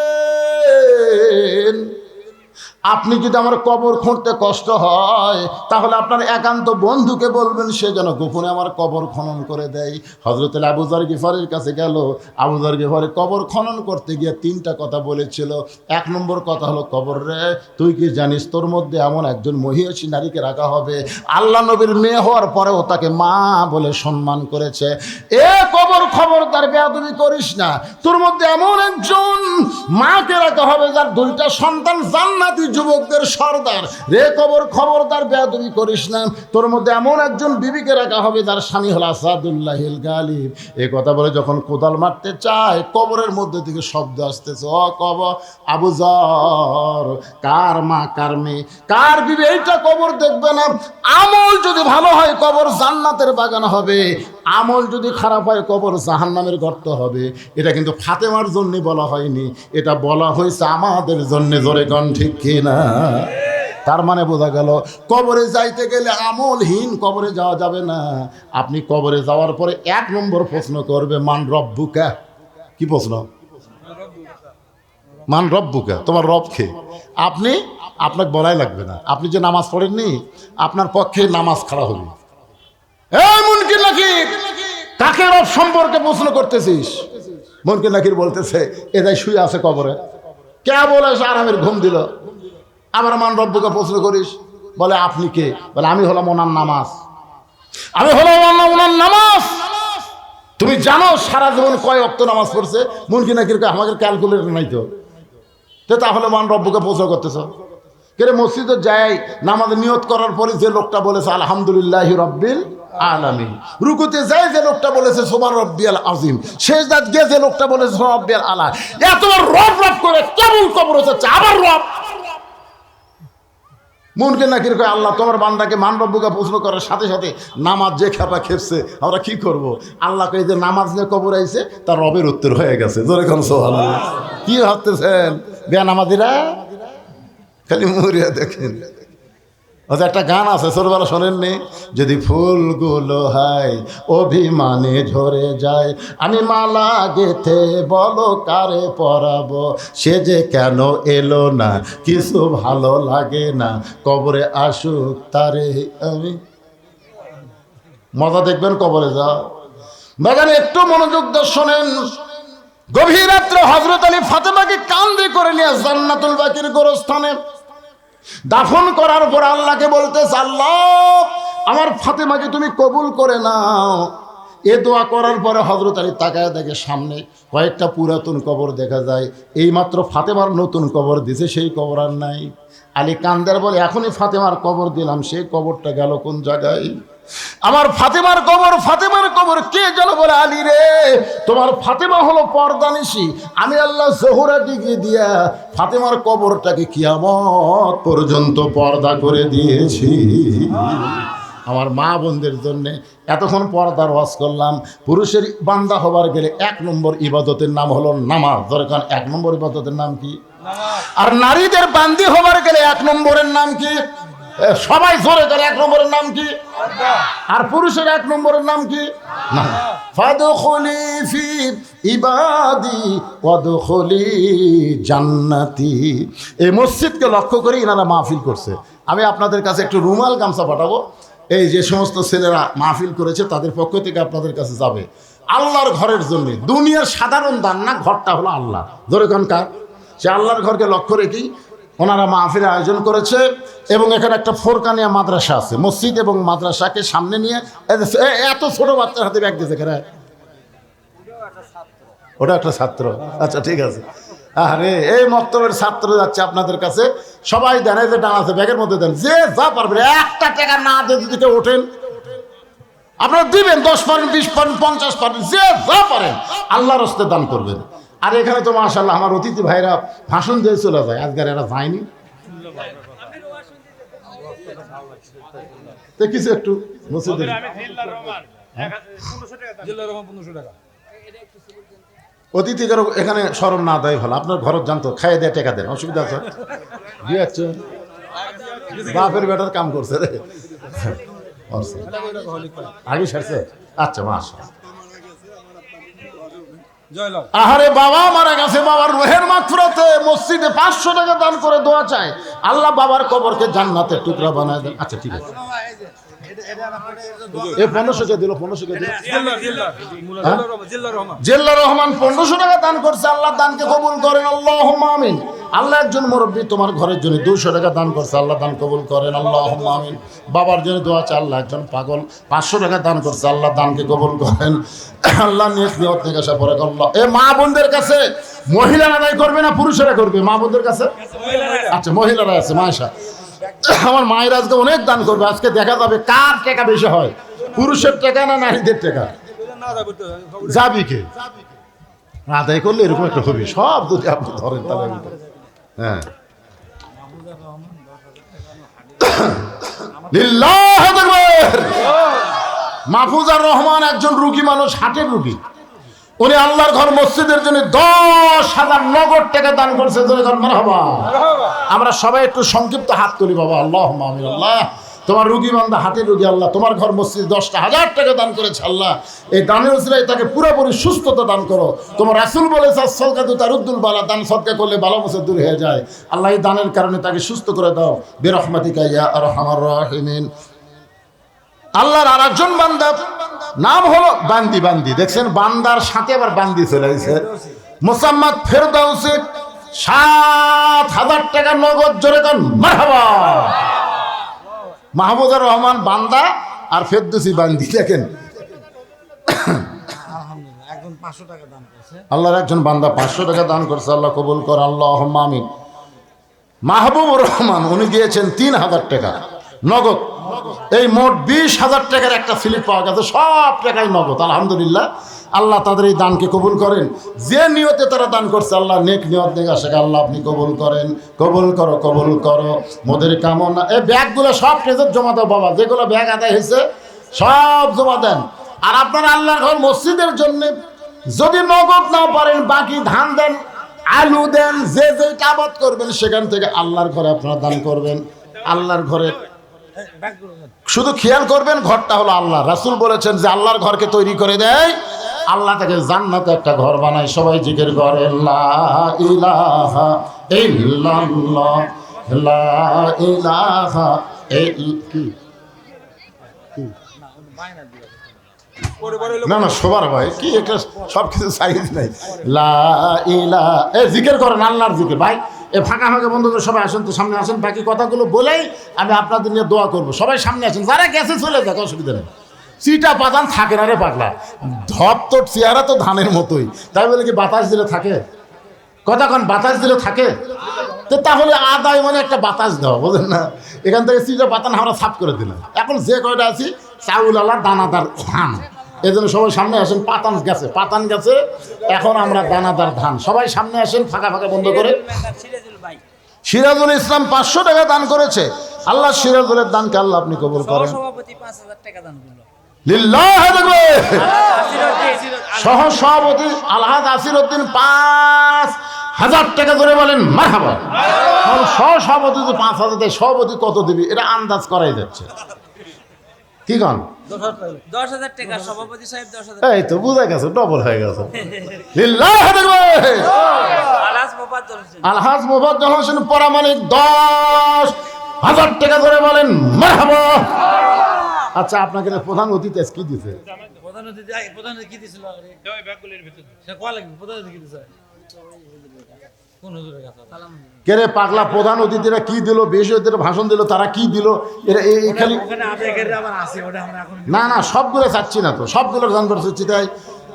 আপনি যদি আমার কবর খুঁড়তে কষ্ট হয় তাহলে আপনার একান্ত বন্ধুকে বলবেন সে যেন গোপনে আমার কবর খনন করে দেয়। হযরত আবু যর গিফারির কাছে গেল। আবু যর গিফারি কবর খনন করতে গিয়ে 3টা কথা বলেছিল। 1 নম্বর কথা হলো, কবর রে তুই কি জানিস তোর মধ্যে এমন একজন মহিষী নারীকে রাখা হবে আল্লাহ নবীর মেয়ে হওয়ার পরেও তাকে মা বলে সম্মান করেছে। এ কবর খবরদার বেয়াদবি করিস না, তোর মধ্যে এমন একজন মাকে রাখা হবে যার 2টা সন্তান জান্নাতি যুবকদের সর্দার রে কবর, খবরদার বেয়াদবি করিস না। তোর মধ্যে এমন একজন বিবিকে রাখা হবে যার স্বামী হল আসাদুল্লাহিল গালিব। এ কথা বলে যখন কোদাল মারতে চায়, কবরের মধ্যে থেকে শব্দ আসতেছে, ও কবর আবু যর, কার মা কার মেয়ে কার বিবি এইটা কবর দেখবে না। আমল যদি ভালো হয় কবর জান্নাতের বাগান হবে, আমল যদি খারাপ হয় কবর জাহান্নামের গর্ত হবে। এটা কিন্তু ফাতেমার জন্য বলা হয়নি, এটা বলা হয়েছে আমাদের জন্য। জোরে কোন ঠিক কিনা? তার মানে বোঝা গেল কবরে যাইতে গেলে আমলহীন কবরে যাওয়া যাবে না। আপনি কবরে যাওয়ার পরে 1 নম্বর প্রশ্ন করবে, মান রব্বুকা। কি প্রশ্ন? মান রব্বুকা, তোমার রব কে? আপনাকে বলাই লাগবে না। আপনি যে নামাজ পড়েননি, আপনার পক্ষে নামাজ খাড়া হবে। এই মুনকির নাকির, কাকে রব সম্পর্কে প্রশ্ন করতেছিস? মুনকির নাকির বলতেছে, এদাই শুয়ে আছে কবরে, কে বলে আরামের ঘুম দিল। আবার মান রব্বুকে প্রশ্ন করিস, বলে আপনি কে? বলে আমি হলাম ওনার নামাজ, আমি হলাম ওনার নামাজ। তুমি জানো সারা জীবন কয় ওয়াক্ত নামাজ পড়ছে? মুনকির নাকির আমাদের ক্যালকুলেটর নাই তো, তাহলে মান রব্বুকে প্রশ্ন করতেছ কে? মসজিদে যাই নামাজে নিয়ত করার পরে যে লোকটা বলেছে আলহামদুলিল্লাহি রাব্বিল আলামিন, রুকুতে যাই যে লোকটা বলেছে সুবহান রাব্বিয়াল আযীম, সেজদাত গিয়ে যে লোকটা বলেছে সুবহান রাব্বিয়াল আলা, এতবার রব রব করে কেবল কবর হচ্ছে আবার রব। মুনকির নাকির কয়, আল্লাহ তোমার বান্দাকে মান রব্বুকে প্রশ্ন করার সাথে সাথে নামাজ যে খেপা খেপছে, আমরা কি করব? আল্লাহ কই যে নামাজ নিয়ে কবর আইছে, তার রবের উত্তর হয়ে গেছে। জোরে কোন সুবহানাল্লাহ। কি ভাবতেছেন বেনামাজিরা? খালি মরিয়া দেখেন। একটা গান আছে, ছোটবেলা শোনেননি? যদি ফুলগুলো হয় অভিমানে ঝরে যায়, আমি মালা গেথে বলো কারে পরাবো, সে যে কেন এলো না, কিছু ভালো লাগে না, কবরে আসুক তারে আমি। মজা দেখবেন কবরে যা। বাগানে একটু মনোযোগ দিয়ে শোনেন। গভীর রাত্রে হযরত আলী ফাতেমাকে কাঁধে করে নিয়ে জান্নাতুল বাকির গোরস্থানে দাফন করার পর আল্লাহকে বলতেছে, আল্লাহ আমার ফাতেমাকে তুমি কবুল করে নাও। এ দোয়া করার পরে হযরত আলী তাকায় দেখে সামনে কয়েকটা পুরাতন কবর দেখা যায়। এইমাত্র ফাতেমার নতুন কবর দিছে, সেই কবর আর নাই। আলী কান্দার বলে, এখনই ফাতেমার কবর দিলাম, সেই কবরটা গেল কোন জায়গায়? আমার ফাতেমার কবর কে যেন বলে, আলী রে তোমার ফাতেমা হলো পর্দানিশী, আমি আল্লাহ জোহরা ডিগ্রি দিয়া ফাতেমার কবরটাকে কিয়ামত পর্যন্ত পর্দা করে দিয়েছি। আমার মা বোনদের জন্য এতক্ষণ পর্দার ওয়াজ করলাম। পুরুষের বান্দা হবার গেলে 1 নম্বর ইবাদতের নাম হলো নামাজ। দরকার 1 নম্বর ইবাদতের নাম কি? আর নারীদের বান্দি হবার গেলে 1 নম্বরের নাম কি? সবাই জোরে করে 1 নম্বরের নাম কি? আর পুরুষের 1 নম্বরের নাম কি? ফাদখুলি ফি ইবাদি ওয়াদখুলি জান্নাতি। এই মসজিদকে লক্ষ্য করে ইনারা মাহফিল করছে। আমি আপনাদের কাছে একটু রুমাল গামছা পাঠাবো। এই যে সমস্ত ছেলেরা মাহফিল করেছে তাদের পক্ষ থেকে আপনাদের কাছে যাবে আল্লাহর ঘরের জন্য। দুনিয়ার সাধারণ দান না, ঘরটা হলো আল্লাহ। ধরে কার সে আল্লাহর ঘরকে লক্ষ্য রেখেই ওনারা মাহফিলের আয়োজন করেছে। এবং এখানে একটা ফোরকানিয়া মাদ্রাসা আছে, মসজিদ এবং মাদ্রাসাকে সামনে নিয়ে এত ছোট বাচ্চার হাতে ব্যাগ দিয়েছে। কেন? ওটা একটা ছাত্র। আচ্ছা ঠিক আছে। আরে এই মক্তবের ছাত্র যাচ্ছে আপনাদের কাছে, সবাই দেন, এই যে ডান আছে ব্যাগের মধ্যে দেন, যে যা পারবেন। 1 টাকা না দিয়ে যদি কেউ ওঠেন আপনারা দিবেন, 10 পারেন, 20 পারেন, 50 পারেন, যে যা পারেন আল্লাহর রাস্তায় দান করবেন। আর এখানে তো মাশাআল্লাহ আমার অতিথি ভাইরা ভাষণ দিয়ে চলে যায়, আজকের এরা যায়নি তো কিছু একটু অতিথি এখানে স্মরণ না দেয় ভালো। আপনার ঘর জানতো খাইয়ে দেয়, টাকা দেন, অসুবিধা আছে? বাপের বেটার কাম করছে রে, আগে সারছে। আচ্ছা মাশাআল্লাহ। আহারে বাবা মারা গেছে, বাবার রুহের মাগফিরাতে মসজিদে 500 টাকা দান করে দোয়া চায়, আল্লাহ বাবার কবরকে জান্নাতের টুকরা বানায় দেন। আচ্ছা ঠিক আছে, এ 1500 কে দিল, 1500 কে দিল। জিল্লা রহমান 1500 টাকা দান করছে, আল্লাহ দানকে কবুল করেন, আল্লাহুম্মা আমিন। আল্লাহ একজন মুরব্বী তোমার ঘরের জন্য 200 টাকা দান করছে, আল্লাহ দান কবুল করেন, আল্লাহুম্মা আমিন। বাবার জন্য দোয়া আছে, আল্লাহ একজন পাগল 500 টাকা দান করছে, আল্লাহ দানকে কবুল করেন, আল্লাহ নিয়ত থেকে আসা পরে আল্লাহ। এ মা বোনদের কাছে মহিলারা আদায় করবে না পুরুষেরা করবে? মা বোনদের কাছে আচ্ছা মহিলারা আছে, মাশা আমার মায়ের আজকে অনেক দান করবে। আজকে দেখা যাবে কার টাকা বেশি হয়, পুরুষের টাকা না নারীদের টাকা। যাবি কে আদায় করলে এরকম একটা হবে, সব যদি আপনি ধরেন তাহলে হ্যাঁ। লিল্লাহি তাকবীর। মাহফুজার রহমান একজন রুগী মানুষ, হার্টের রুগী। উনি আল্লাহর ঘর মসজিদের জন্য 10,000 নগদ টাকা দান করছে। মারহাবা। আমরা সবাই একটু সংক্ষিপ্ত হাত তুলি বাবা। আল্লাহুম্মা আমিন। আল্লাহ তোমার রুগী বান্দা হার্টের রুগী, আল্লাহ তোমার ঘর মসজিদ 10,000 টাকা দান করেছে, আল্লাহ এই দানের উসিলায় তাকে পুরোপুরি সুস্থতা দান করো। তোমার রাসূল বলেছে সদকাতু তারুদ্দুল বালা, দান সদকা করলে বালা মুসিবত দূর হয়ে যায়। আল্লাহ এই দানের কারণে তাকে সুস্থ করে দাও বিরহমাতিকা ইয়া আরহামার রাহিমিন। আল্লাহর আরেকজন বান্দা নাম হলো বান্দি। বান্দি দেখছেন, বান্দার সাথে আবার বান্দি চলে এসেছে। মোসাম্মদ ফেরদাউসি 7,000 টাকা নগদ, জোরে দেন মারহাবা। মাহমুদুর রহমান বান্দা আর ফেরদৌসি বান্দি। দেখেন আল্লাহর একজন বান্দা 500 টাকা দান করছে, আল্লাহ কবুল কর, আল্লাহুম্মা আমিন। মাহবুবুর রহমান উনি দিয়েছেন 3,000 টাকা নগদ। এই মোট 20,000 টাকার একটা স্লিপ পাওয়া গেছে, সব টাকাই নগদ। আলহামদুলিল্লাহ, আল্লাহ তাদের এই দানকে কবুল করেন। যে নিয়তে তারা দান করছে, আল্লাহ নেক নিয়ত দেখে আসে, আল্লাহ আপনি কবুল করেন, কবুল করো, কবুল করো মোদের কামনা। এই ব্যাগগুলো সব ট্রেজর জমা দাও বাবা, যেগুলো ব্যাগ আদায় হয়েছে সব জমা দেন। আর আপনারা আল্লাহর ঘর মসজিদের জন্য যদি নগদ না পারেন, বাকি ধান দেন, আলু দেন, যে যেটা আবাদ করবেন সেখান থেকে আল্লাহর ঘরে আপনারা দান করবেন। আল্লাহর ঘরে শুধু খেয়াল করবেন, ঘরটা হলো আল্লাহ। রাসূল বলেছেন যে আল্লাহর ঘরকে তৈরি করে দেয়, আল্লাহ তাকে জান্নাতে একটা ঘর বানায়। সবাই জিকির করেন লা ইলাহা ইল্লাল্লাহ, লা ইলাহা না না সবার ভাই কি একটা সব কিছু সাইজ নাই। লা ইলাহা জিকির করেন, আল্লাহর জিকির। ভাই এ ফাঁকা ফাঁকা বন্ধুদের সবাই আসেন তো, সামনে আসেন। বাকি কথাগুলো বলেই আমি আপনাদের নিয়ে দোয়া করবো। সবাই সামনে আসেন, যারা গেছে চলে যাক, অসুবিধা নেই। চিটা পাতান থাকে না রে পাগলা, ধপ তোর চেহারা তো ধানের মতোই, তাই বলে কি বাতাস দিলে থাকে? কতক্ষণ বাতাস দিলে থাকে? তো তাহলে আদায় মানে একটা বাতাস দেওয়া, বোঝেন না? এখান থেকে চিটা পাতান আমরা সাফ করে দিলাম। এখন যে কয়টা আছি চাউল আলা দানাদার ধান, এই জন্য সবাই সামনে আসেন। পাতান গেছে, পাতান গেছে, এখন আমরা দানাদার ধান। সবাই সামনে আসেন, ফাঁকা ফাঁকা বন্ধ করে। সিরাজুল ইসলাম 500 টাকা দান করেছে, আল্লাহ সিরাজুলের দানকে আল্লাহ আপনি কবুল করেন। লিল্লাহি তাকবীর। সহ সভাপতি আলহাজ আসিরউদ্দিন 5,000 টাকা ধরে বলেন মারহাবা। সহ সভাপতি তো 5,000 দেয়, সভাপতি কত দিবি এটা আন্দাজ করাই যাচ্ছে। কি গান 10,000 টাকা সভাপতি সাহেব 10,000। এই তো বুঝা গেছে, ডবল হয়ে গেছে। লিল্লাহি তাকবীর। আলহাজ মুফাদ্দল হোসেন পরামানিক 10,000 টাকা ধরে বলেন মারহাবা। আচ্ছা আপনাকে প্রধান অতিথি কি দিছে? প্রধান অতিথি কি দিছিল? ওই ব্যাগগুলির ভিতর সে কোয়া লাগবে। প্রধান অতিথি কি দিছে? কোন হুজুরের কাছে? কে রে পাগলা, প্রধান অতিথিরা কি দিল, বেশি অতিথিরা ভাষণ দিল, তারা কি দিল? এরা এই খালি ওখানে আবেগের আবার আছে, ওটা আমরা এখন না না সবগুলো চাচ্ছি না তো, সবগুলো জানবার চাচ্ছি। তাই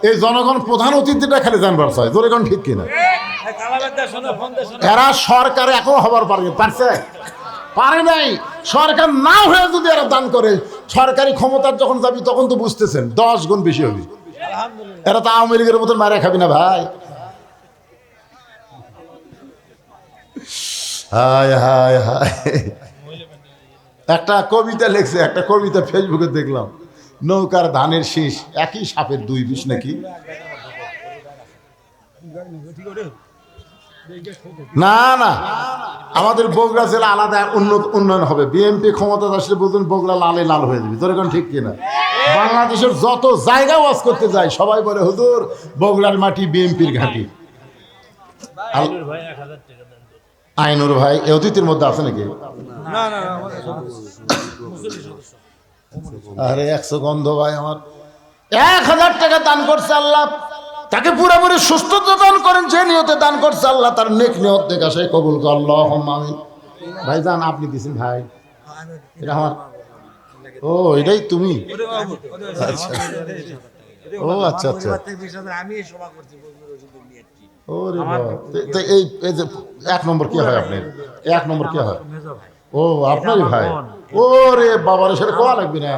এই জনগণ প্রধান অতিথিটা খালি জানবার চায়, তোর এখন ঠিক কিনা? এরা সরকার এখন হবার পারছে পারে নাই। সরকার না হয়ে যদি এরা দান করে, সরকারি ক্ষমতার যখন যাবি তখন তো বুঝতেছেন 10 গুণ বেশি হবে। এরা তো আওয়ামী লীগের মতন মারা খাবি না ভাই। হায় হায় হায়, একটা কবিতা লিখছে, একটা কবিতা ফেসবুকে দেখলাম, নৌকার ধানের শীষ একই সাপের 2 বিষ নাকি। না না আমাদের বগুড়া জেলা আলাদা উন্নয়ন হবে। বিএনপি ক্ষমতা আসলে বুঝুন বগুড়া লালে লাল হয়ে যাবে, তোর এখন ঠিক কিনা? বাংলাদেশের যত জায়গা ওয়াজ করতে যায় সবাই বলে হুজুর বগুড়ার মাটি বিএনপির ঘাঁটি। আইনুর ভাই এ অতিথির মধ্যে আছে নাকি? আরে 100 গন্ধ ভাই আমার 1,000 টাকা দান করছে, আল্লাহ তাকে পুরোপুরি সুস্থতা দান করেন। যে নিয়তে দান করছে আল্লাহ তার নেক নিয়ত থেকে সেই কবুল কর, আল্লাহুম্মা আমিন। ভাইজান আপনি দিছেন ভাই, এটা আমার, ও এটাই তুমি, আচ্ছা ও আচ্ছা আচ্ছা, আমি সভা করছি ওরে বাবা। তো এই এই যে 1 নম্বর কি হয় আপনার, 1 নম্বর কি হয়? ও আপনারই ভাই, ওরে বাবারে সেটা কোয়া লাগবে না,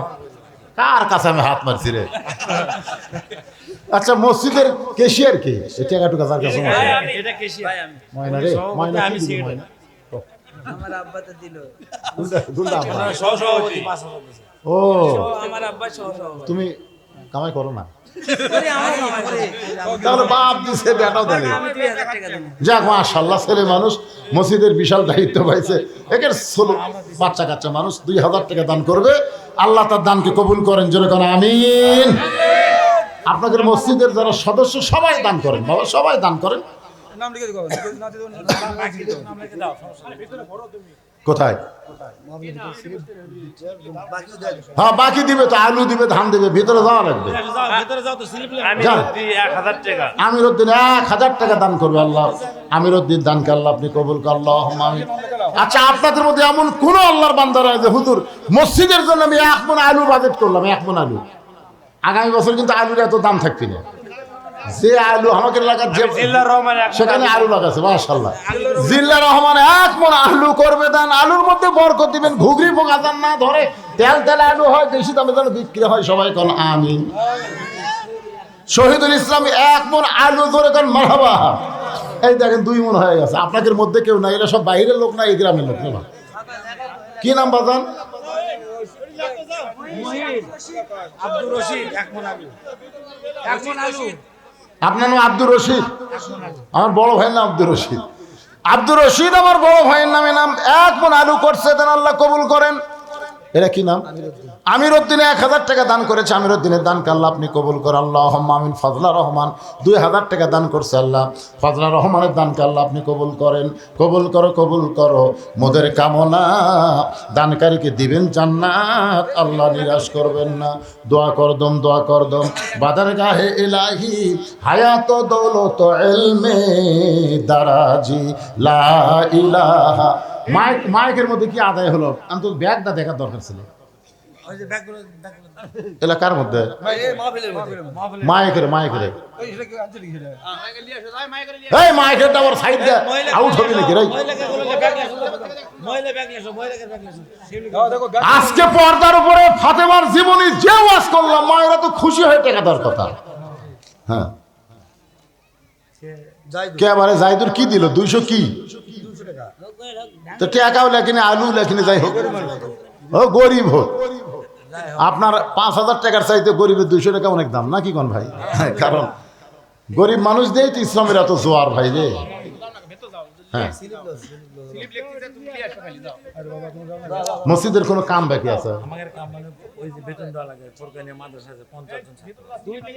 কার কাছে আমি হাত মারছি রে। আচ্ছা মসজিদের কেশিয়ার কে, এই টাকাটুকু যার কাছে এটা কেশি ভাই আমি ময়না রে, ময়না কি দিবি ময়না? আমার আব্বা তো দিল দুলটা আপনার। সহসভাপতি 5,000 দিছে। ও আমার আব্বা সহ তুমি কামাই করো না, করে আমার কামাই করে তাহলে বাপ দিছে বেটাও দেয়। আমি 2000 টাকা দেব যাক মাশাআল্লাহ, ছেলে মানুষ মসজিদের বিশাল দায়িত্ব পাইছে। একের ছোট বাচ্চা কাচ্চা মানুষ 2000 টাকা দান করবে, আল্লাহ তার দানকে কবুল করেন, জোরে কোন আমিন। আপনাদের মসজিদের যারা সদস্য সবাই দান করেন বাবা, সবাই দান করেন। নাম লিখে দিও না দিও নাম লিখে দাও, সমস্যা নেই। কোথায়? বাকি দেন হ্যাঁ বাকি দিবে তো, আলু দিবে, ধান দিবে, ভিতরে যাওয়া লাগবে। যাও ভিতরে যাও তো স্লিপ আমি যান। দিই 1000 টাকা। আমিরউদ্দিন 1000 টাকা দান করবে আল্লাহ, আমিরউদ্দিন দানকে আল্লাহ আপনি কবুল কর, আল্লাহুম্মা আমিন। আচ্ছা আপনাদের মধ্যে এমন কোন আল্লাহর বান্দারা যে হুজুর মসজিদের জন্য আমি 1 মণ আলু বাজেট করলাম, 1 মণ আলু, আগামী বছর কিন্তু আলুর এত দাম থাকবে না। যে আলু আমাকে এলাকার যে জিল্লার রহমান এক সেখানে আলু লাগাছে মাশাআল্লাহ, জিল্লার রহমান 1 মণ আলু করবে দান, আলুর মধ্যে বরকত দিবেন, ঘুগরি পোকা যেন না ধরে, তেল তেল আলু হয়, বেশি দামে যেন বিক্রি হয়, সবাই কোন আমিন। শহীদুল ইসলাম 1 মণ আলু ধরে কোন মারহাবা। এই দেখেন 2 মণ হয়ে গেছে, আপনাদের মধ্যে কেউ নাই, এরা সব বাইরের লোক না, এই গ্রামের লোক না। কি নাম বাজান? আব্দুর রশিদ এক মণ আলু, এক মণ আলু। আপনার নাম আব্দুর রশিদ? আমার বড় ভাইয়ের নাম আব্দুর রশিদ। আব্দুর রশিদ আমার বড় ভাইয়ের নামে নাম, 1 মণ আলু করছে, দেন আল্লাহ কবুল করেন। এরা কি নাম? আমিরউদ্দিন 1000 টাকা দান করেছে, আমিরউদ্দিনের দানকে আল্লাহ আপনি কবুল করেন, আল্লাহুম্মা আমিন। ফজলা রহমান 2000 টাকা দান করছে, আল্লাহ ফজলা রহমানের দানকে আল্লাহ আপনি কবুল করেন, কবুল করো কবুল করো, মোদের কামনা দানকারীকে দিবেন জান্নাত, আল্লাহ নিরাশ করবেন না। দোয়া করদম দোয়া করদম বাদার গাহে ইলাহি হায়াত দৌলত ইলমে দারাজি লা ইলাহা। মাইকের মধ্যে কি আদায় হলো? আমি তো ব্যাগটা দেখার দরকার ছিল ওই যে ব্যাগগুলো এলাকার মধ্যে। এই মাহফিলের মধ্যে মাইকের ওই এটা কি আনতে লিখে দেয় এই মাইকেরটা আবার সাইড দিয়ে আউট হবে নাকি রে? মহিলা ব্যাগ লেসো মহিলাকে ব্যাগ লেসো দেখো আজকে পর্দার উপরে ফাতেমার জীবনী যে ওয়াজ করলাম, মায়েরা তো খুশি হয়ে টাকা দেওয়ার কথা। হ্যাঁ কে আবার জাইদুর কি দিল 200 কি তো টাকাও লেখিনি, আলু লেখিনি, যাই হোক ও গরিব হোক। আপনার 5000 টাকার চাইতে গরিবের 200 টাকা অনেক দাম নাকি কোন ভাই? কারণ গরিব মানুষ দিয়েই তো ইসলামের এত জোয়ার ভাই রে। হ্যাঁ মসজিদের কোনো কাম বাকি আছে? আমাদের কাম মানে ওই যে বেতন দেওয়া লাগে ফরকানি মাদ্রাসাতে 50 জন ছাত্র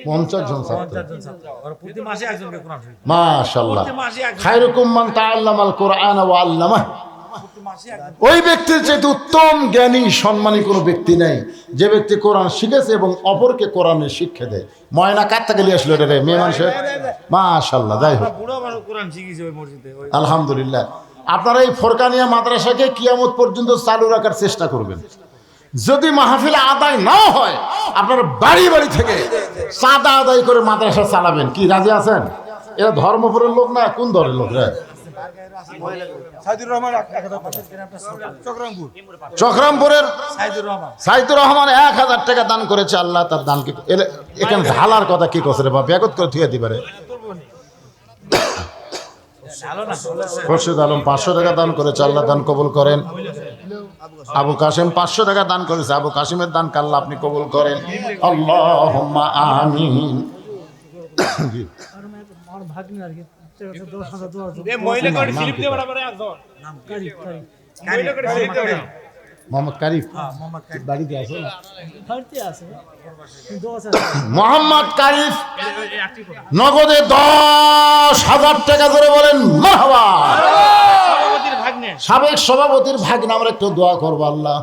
50 জন ছাত্র, 50 জন ছাত্র আর প্রতি মাসে একজনকে কোরআন শরীফ মাশাআল্লাহ। প্রতি মাসে একজন খায়রুকুম মান তাআল্লামাল কুরআন ওয়া আল্লামাহ। প্রতি মাসে একজন ওই ব্যক্তির চেয়ে উত্তম জ্ঞানী সম্মানী কোনো ব্যক্তি নাই যে ব্যক্তি কোরআন শিখেছে এবং অপরকে কোরআনের শিক্ষা দেয়। ময়না কার থেকে নিয়ে আসলো রে মেয়ে মানুষের? মাশাআল্লাহ, যাই হোক বুড়ো মানুষ কোরআন শিখিয়েছে ওই মসজিদে ওই আলহামদুলিল্লাহ। আপনারা এই ফরকানিয়া মাদ্রাসাকে কিয়ামত পর্যন্ত চালু রাখার চেষ্টা করবেন। যদি মাহফিল আদায় না হয় আপনারা বাড়ি বাড়ি থেকে চাঁদা আদায় করে মাদ্রাসা চালাবেন, কি রাজি আছেন? এরা ধর্মপুরের লোক না কোন ধরনের লোক রে? সাইদুর রহমান চক্রামপুর চক্রামপুরের সাইদুর রহমান সাইদুর রহমান 1000 টাকা দান করেছে, আল্লাহ তার দানকে এখানে ঢালার কথা কি কছে রে বা ব্যাগত করে থুয়ে দিবারে। খোরশেদ আলম 500 টাকা দান করেছে, আল্লাহ দান কবুল করেন। আবু কাসিম 500 টাকা দান করেছে, আবু কাসিমের দান আল্লাহ আপনি কবুল করেন, আল্লাহুম্মা আমিন। এই মহিলা করে স্লিপ দিয়ে বরাবর একজন। মহিলা করে স্লিপ দিয়ে মোহাম্মদ কারিফ মোহাম্মদ বাড়িতে আছে? মোহাম্মদ কারিফ নগদে 10,000 টাকা ধরে বলেন মারহাবা। সভাপতির ভাগ্নে সাবেক সভাপতির ভাগ্নে আমরা একটু দোয়া করবো, আল্লাহ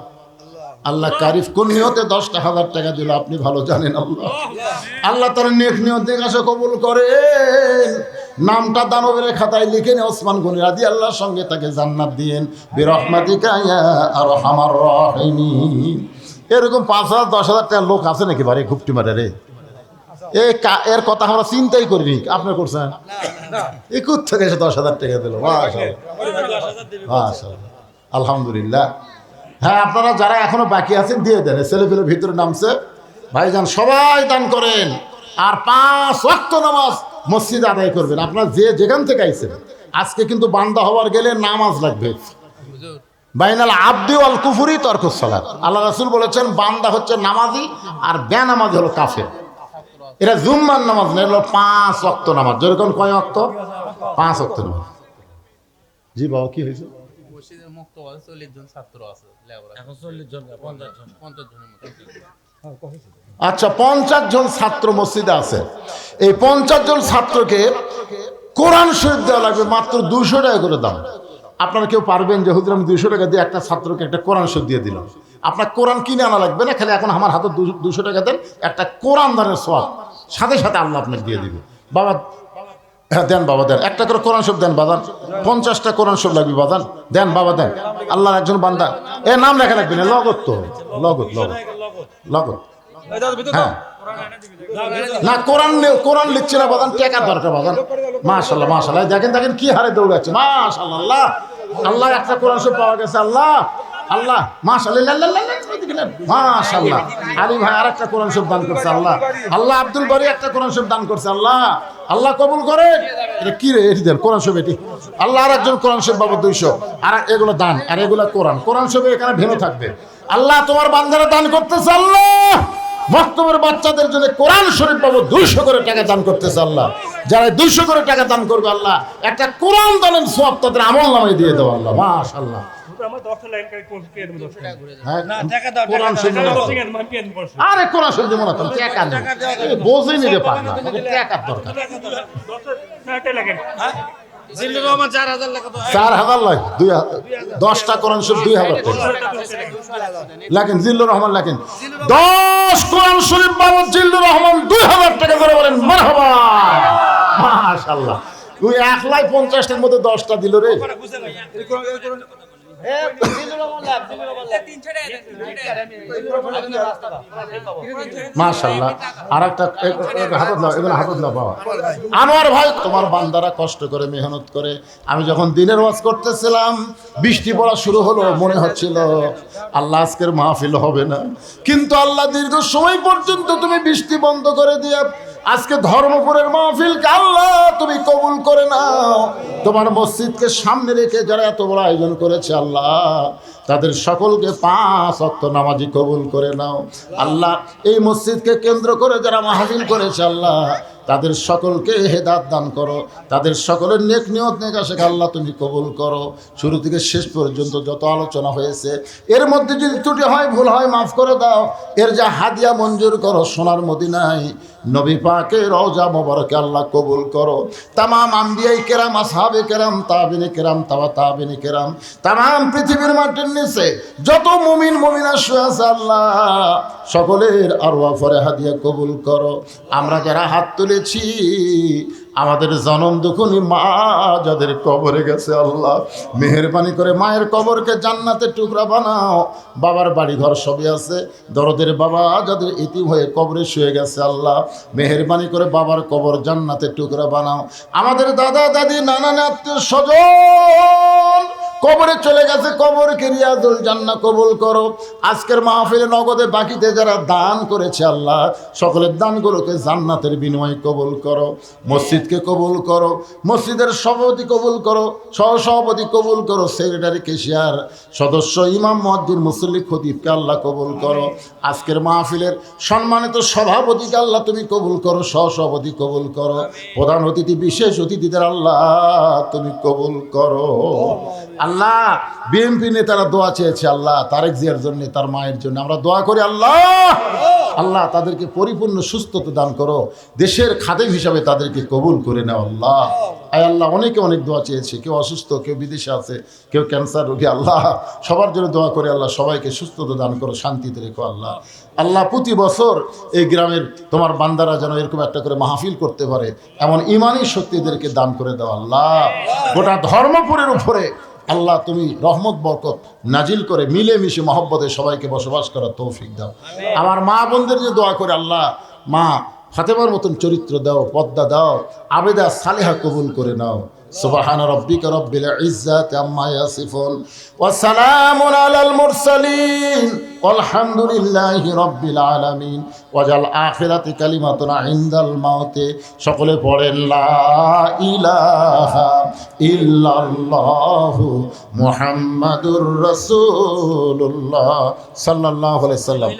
আল্লাহ কারিফ কোন নিয়তে 10,000 টাকা দিল আপনি ভালো জানেন। আল্লাহ আল্লাহ তার নেক নিয়ত কাছে কবুল করেন, নামটা দানবের খাতায় লিখে নে ওসমান গনি রাদিয়াল্লাহর সঙ্গে তাকে জান্নাত দিয়েন বিরহমাতিকা ইয়া আরহামার রাহিমিন। এরকম 5,000 10,000 টাকার লোক আছে নাকি বাড়ি ঘুপটি মারে রে? এর কথা আমরা চিন্তাই করিনি, আপনি করছেন? এই কোথা থেকে এসে 10,000 টাকা দিল? মাশাআল্লাহ, আলহামদুলিল্লাহ। হ্যাঁ, আপনারা যারা এখনো বাকি আছেন দিয়ে দেন, ছেলেপেলে ভিতরে নামছে, ভাইজান সবাই দান করেন। আর 5 ওয়াক্ত নামাজ মসজিদে আদায় করবেন। আপনার যেখান থেকে আইছেন, আজকে কিন্তু বান্দা হওয়ার গেলে নামাজ লাগবে। বাইনাল আবদি ওয়াল কুফরি তরকুস সালাত। আল্লাহ রাসূল বলেছেন বান্দা হচ্ছে নামাজি আর বেনামাজি হলো কাফের। এরা জুম্মার নামাজ না, এগুলো 5 ওয়াক্ত নামাজ। যেরকম কয় ওয়াক্ত? 5 ওয়াক্ত নামাজ। জি বাবা, কি হয়েছে? মসজিদের মুক্ত আছে 40 জন ছাত্র আছে লেখাপড়া, এখন 40 জন 50 জন 50 জনের মতো। আচ্ছা, 50 জন ছাত্র মসজিদে আছে। এই 50 জন ছাত্রকে কোরআন শরীফ দেওয়া লাগবে মাত্র 200 টাকা করে দাম। আপনারা কেউ পারবেন যে হুজুর আমি 200 টাকা দিয়ে একটা ছাত্রকে একটা কোরআন শরীফ দিয়ে দিলাম? আপনার কোরআন কিনে আনা লাগবে না, খালি এখন আমার হাতে 200 টাকা দেন, একটা কোরআন দানের সওয়াব সাথে সাথে আল্লাহ আপনাকে দিয়ে দিবে। বাবা হ্যাঁ দেন, বাবা দেন, একটা করে কোরআন শরীফ দেন বাজান, 50টা কোরআন শরীফ লাগবে বাজান, দেন বাবা দেন। আল্লাহর একজন বান্দা, এ নাম লেখা লাগবে না, লগত তো লগত লগত লগত। হ্যাঁ না, কোরআন লিখছে না বাজান, টাকার দরকার বাজান। মাশাআল্লাহ মাশাআল্লাহ, দেখেন দেখেন কি হারে দৌড়াচ্ছে, মাশাআল্লাহ। আল্লাহ একটা কোরআন শরীফ পাওয়া গেছে। আল্লাহ আল্লাহ মাশাআল্লাহ মাশাআল্লাহ। আলী ভাই আর একটা কোরআন শরীফ দান করছে। আল্লাহ আল্লাহ। আব্দুল বারী একটা কোরআন শরীফ দান করছে। আল্লাহ আল্লাহ কবুল করে। এটা কি রে? এটি দেন কোরআন শরীফ, এটি আল্লাহ। আর একজন কোরআন শরীফ বাবু 200, আর এগুলো দান, আর এগুলো কোরআন শরীফ এখানে ভেনো থাকবে। আল্লাহ তোমার বান্দারা দান করতেছে। আল্লাহ মক্তবের বাচ্চাদের জন্য কোরআন শরীফ পাবো 200 করে টাকা দান করতেছে। আল্লাহ যারা 200 করে টাকা দান করবে, আল্লাহ একটা কোরআন দানের সওয়াব তাদের আমল নামায় দিয়ে দেবো। আল্লাহ মাশাআল্লাহ। কোরআন শরীফ আরে কোরআন শরীফ দেবো না তো, টাকা নেই, বোঝেই নিতে পারে না, টাকার দরকার। জিল্লুর রহমান 4000 টাকা তো 4000 লাগে, 10টা কোরআন শরীফ 2000 টাকা লেখেন। জিল্লুর রহমান লেখেন 10 কোরআন শরীফ বাবু জিল্লুর রহমান 2000 টাকা করে বলেন মারহাবা। মাশাআল্লাহ, তুই 150টার মধ্যে 10টা দিল রে। মাশাআল্লাহ। আর একটা হাতত দাও, এগুলো হাতত দাও বাবা। আনোয়ার ভাই, তোমার বান্দারা কষ্ট করে মেহনত করে। আমি যখন দিনের ওয়াজ করতেছিলাম, বৃষ্টি পড়া শুরু হলো, মনে হচ্ছিল আল্লাহ আজকের মাহফিল হবে না, কিন্তু আল্লাহ দীর্ঘ সময় পর্যন্ত তুমি বৃষ্টি বন্ধ করে দিয়ে আজকে ধর্মপুরের মাহফিলকে আল্লাহ তুমি কবুল করে নাও। তোমার মসজিদকে সামনে রেখে যারা এত বড় আয়োজন করেছে, আল্লাহ তাদের সকলকে 5 ওয়াক্ত নামাজি কবুল করে নাও। আল্লাহ এই মসজিদকে কেন্দ্র করে যারা মাহফিল করেছে, আল্লাহ তাদের সকলকে হেদায়েত দান করো, তাদের সকলের নেক নিয়ত নেক আশাকে আল্লাহ তুমি কবুল করো। শুরু থেকে শেষ পর্যন্ত যত আলোচনা হয়েছে, এর মধ্যে যদি ত্রুটি হয়, ভুল হয়, মাফ করে দাও। এর যা হাদিয়া মঞ্জুর করো সোনার মদিনায় নবী পাকের রওজা মোবারকে আল্লাহ কবুল করো। তামাম আম্বিয়াই কেরাম, আসহাবে কেরাম, তাবিনে কেরাম, তাবিনে কেরাম, তামাম পৃথিবীর মাটির নিচে যত মুমিন মুমিনা শুয়ে আছে, আল্লাহ সকলের আরওয়াহ ফরে হাদিয়া কবুল করো। আমরা যারা হাত তুলেছি, আমাদের জনম দুখুনি মা যাদের কবরে গেছে, আল্লাহ মেহেরবানি করে মায়ের কবরকে জান্নাতের টুকরা বানাও। বাবার বাড়ি ঘর সবই আছে, দরদের বাবা যাদের ইতিম হয়ে কবরে শুয়ে গেছে, আল্লাহ মেহেরবানি করে বাবার কবর জান্নাতের টুকরা বানাও। আমাদের দাদা দাদি নানা আত্মীয় স্বজন কবরে চলে গেছে, কবরকে রিয়াজুল জান্নাহ কবুল করো। আজকের মাহফিলে নগদে বাকিতে যারা দান করেছে, আল্লাহ সকলের দানগুলোকে জান্নাতের বিনিময়ে কবুল করো। মসজিদকে কবুল করো, মসজিদের সভাপতি কবুল করো, সহসভাপতি কবুল করো, সেক্রেটারি, কেশিয়ার, সদস্য, ইমাম, মুয়াজ্জিন, মুসল্লি, খতিবকে আল্লাহ কবুল করো। আজকের মাহফিলের সম্মানিত সভাপতিকে আল্লাহ তুমি কবুল করো, সহসভাপতি কবুল করো, প্রধান অতিথি, বিশেষ অতিথিদের আল্লাহ তুমি কবুল করো। আল্লাহ বিএনপি নেতারা দোয়া চেয়েছে, আল্লাহ তারেক জিয়ার জন্য, তার মায়ের জন্য আমরা দোয়া করি। আল্লাহ আল্লাহ তাদেরকে পরিপূর্ণ সুস্থতা দান করো, দেশের খাদেম হিসাবে তাদেরকে কবুল করে নাও আল্লাহ। আয় আল্লাহ, অনেকে অনেক দোয়া চেয়েছে, কেউ অসুস্থ, কেউ বিদেশে আছে, কেউ ক্যান্সার রোগী। আল্লাহ সবার জন্য দোয়া করে আল্লাহ সবাইকে সুস্থতা দান করো, শান্তিতে রেখো আল্লাহ। আল্লাহ প্রতি বছর এই গ্রামের তোমার বান্দারা যেন এরকম একটা করে মাহফিল করতে পারে, এমন ইমানি শক্তিদেরকে দান করে দাও আল্লাহ। গোটা ধর্মপুরের উপরে আল্লাহ তুমি রহমত বরকত নাজিল করে মিলেমিশে মহব্বতে সবাইকে বসবাস করার তৌফিক দাও। আমার মা বোনদের যে দোয়া করে আল্লাহ, মা ফাতেমার মতন চরিত্র দাও, পদ্মা দাও, আবেদা সালেহা কবুল করে নাও। সুবহান রাব্বিকা রাব্বিল ইজ্জাতি আম্মা ইয়াসিফুন ওয়া সালামুন আলাল মুরসালিন আলহামদুলিল্লাহি রাব্বিল আলামিন। ওয়াজাল আখিরাতি কালিমাতুনা ইনদাল মাউতে। সকলে পড়েন লা ইলাহা ইল্লাল্লাহু মুহাম্মাদুর রাসূলুল্লাহ সাল্লাল্লাহু আলাইহি সাল্লাম।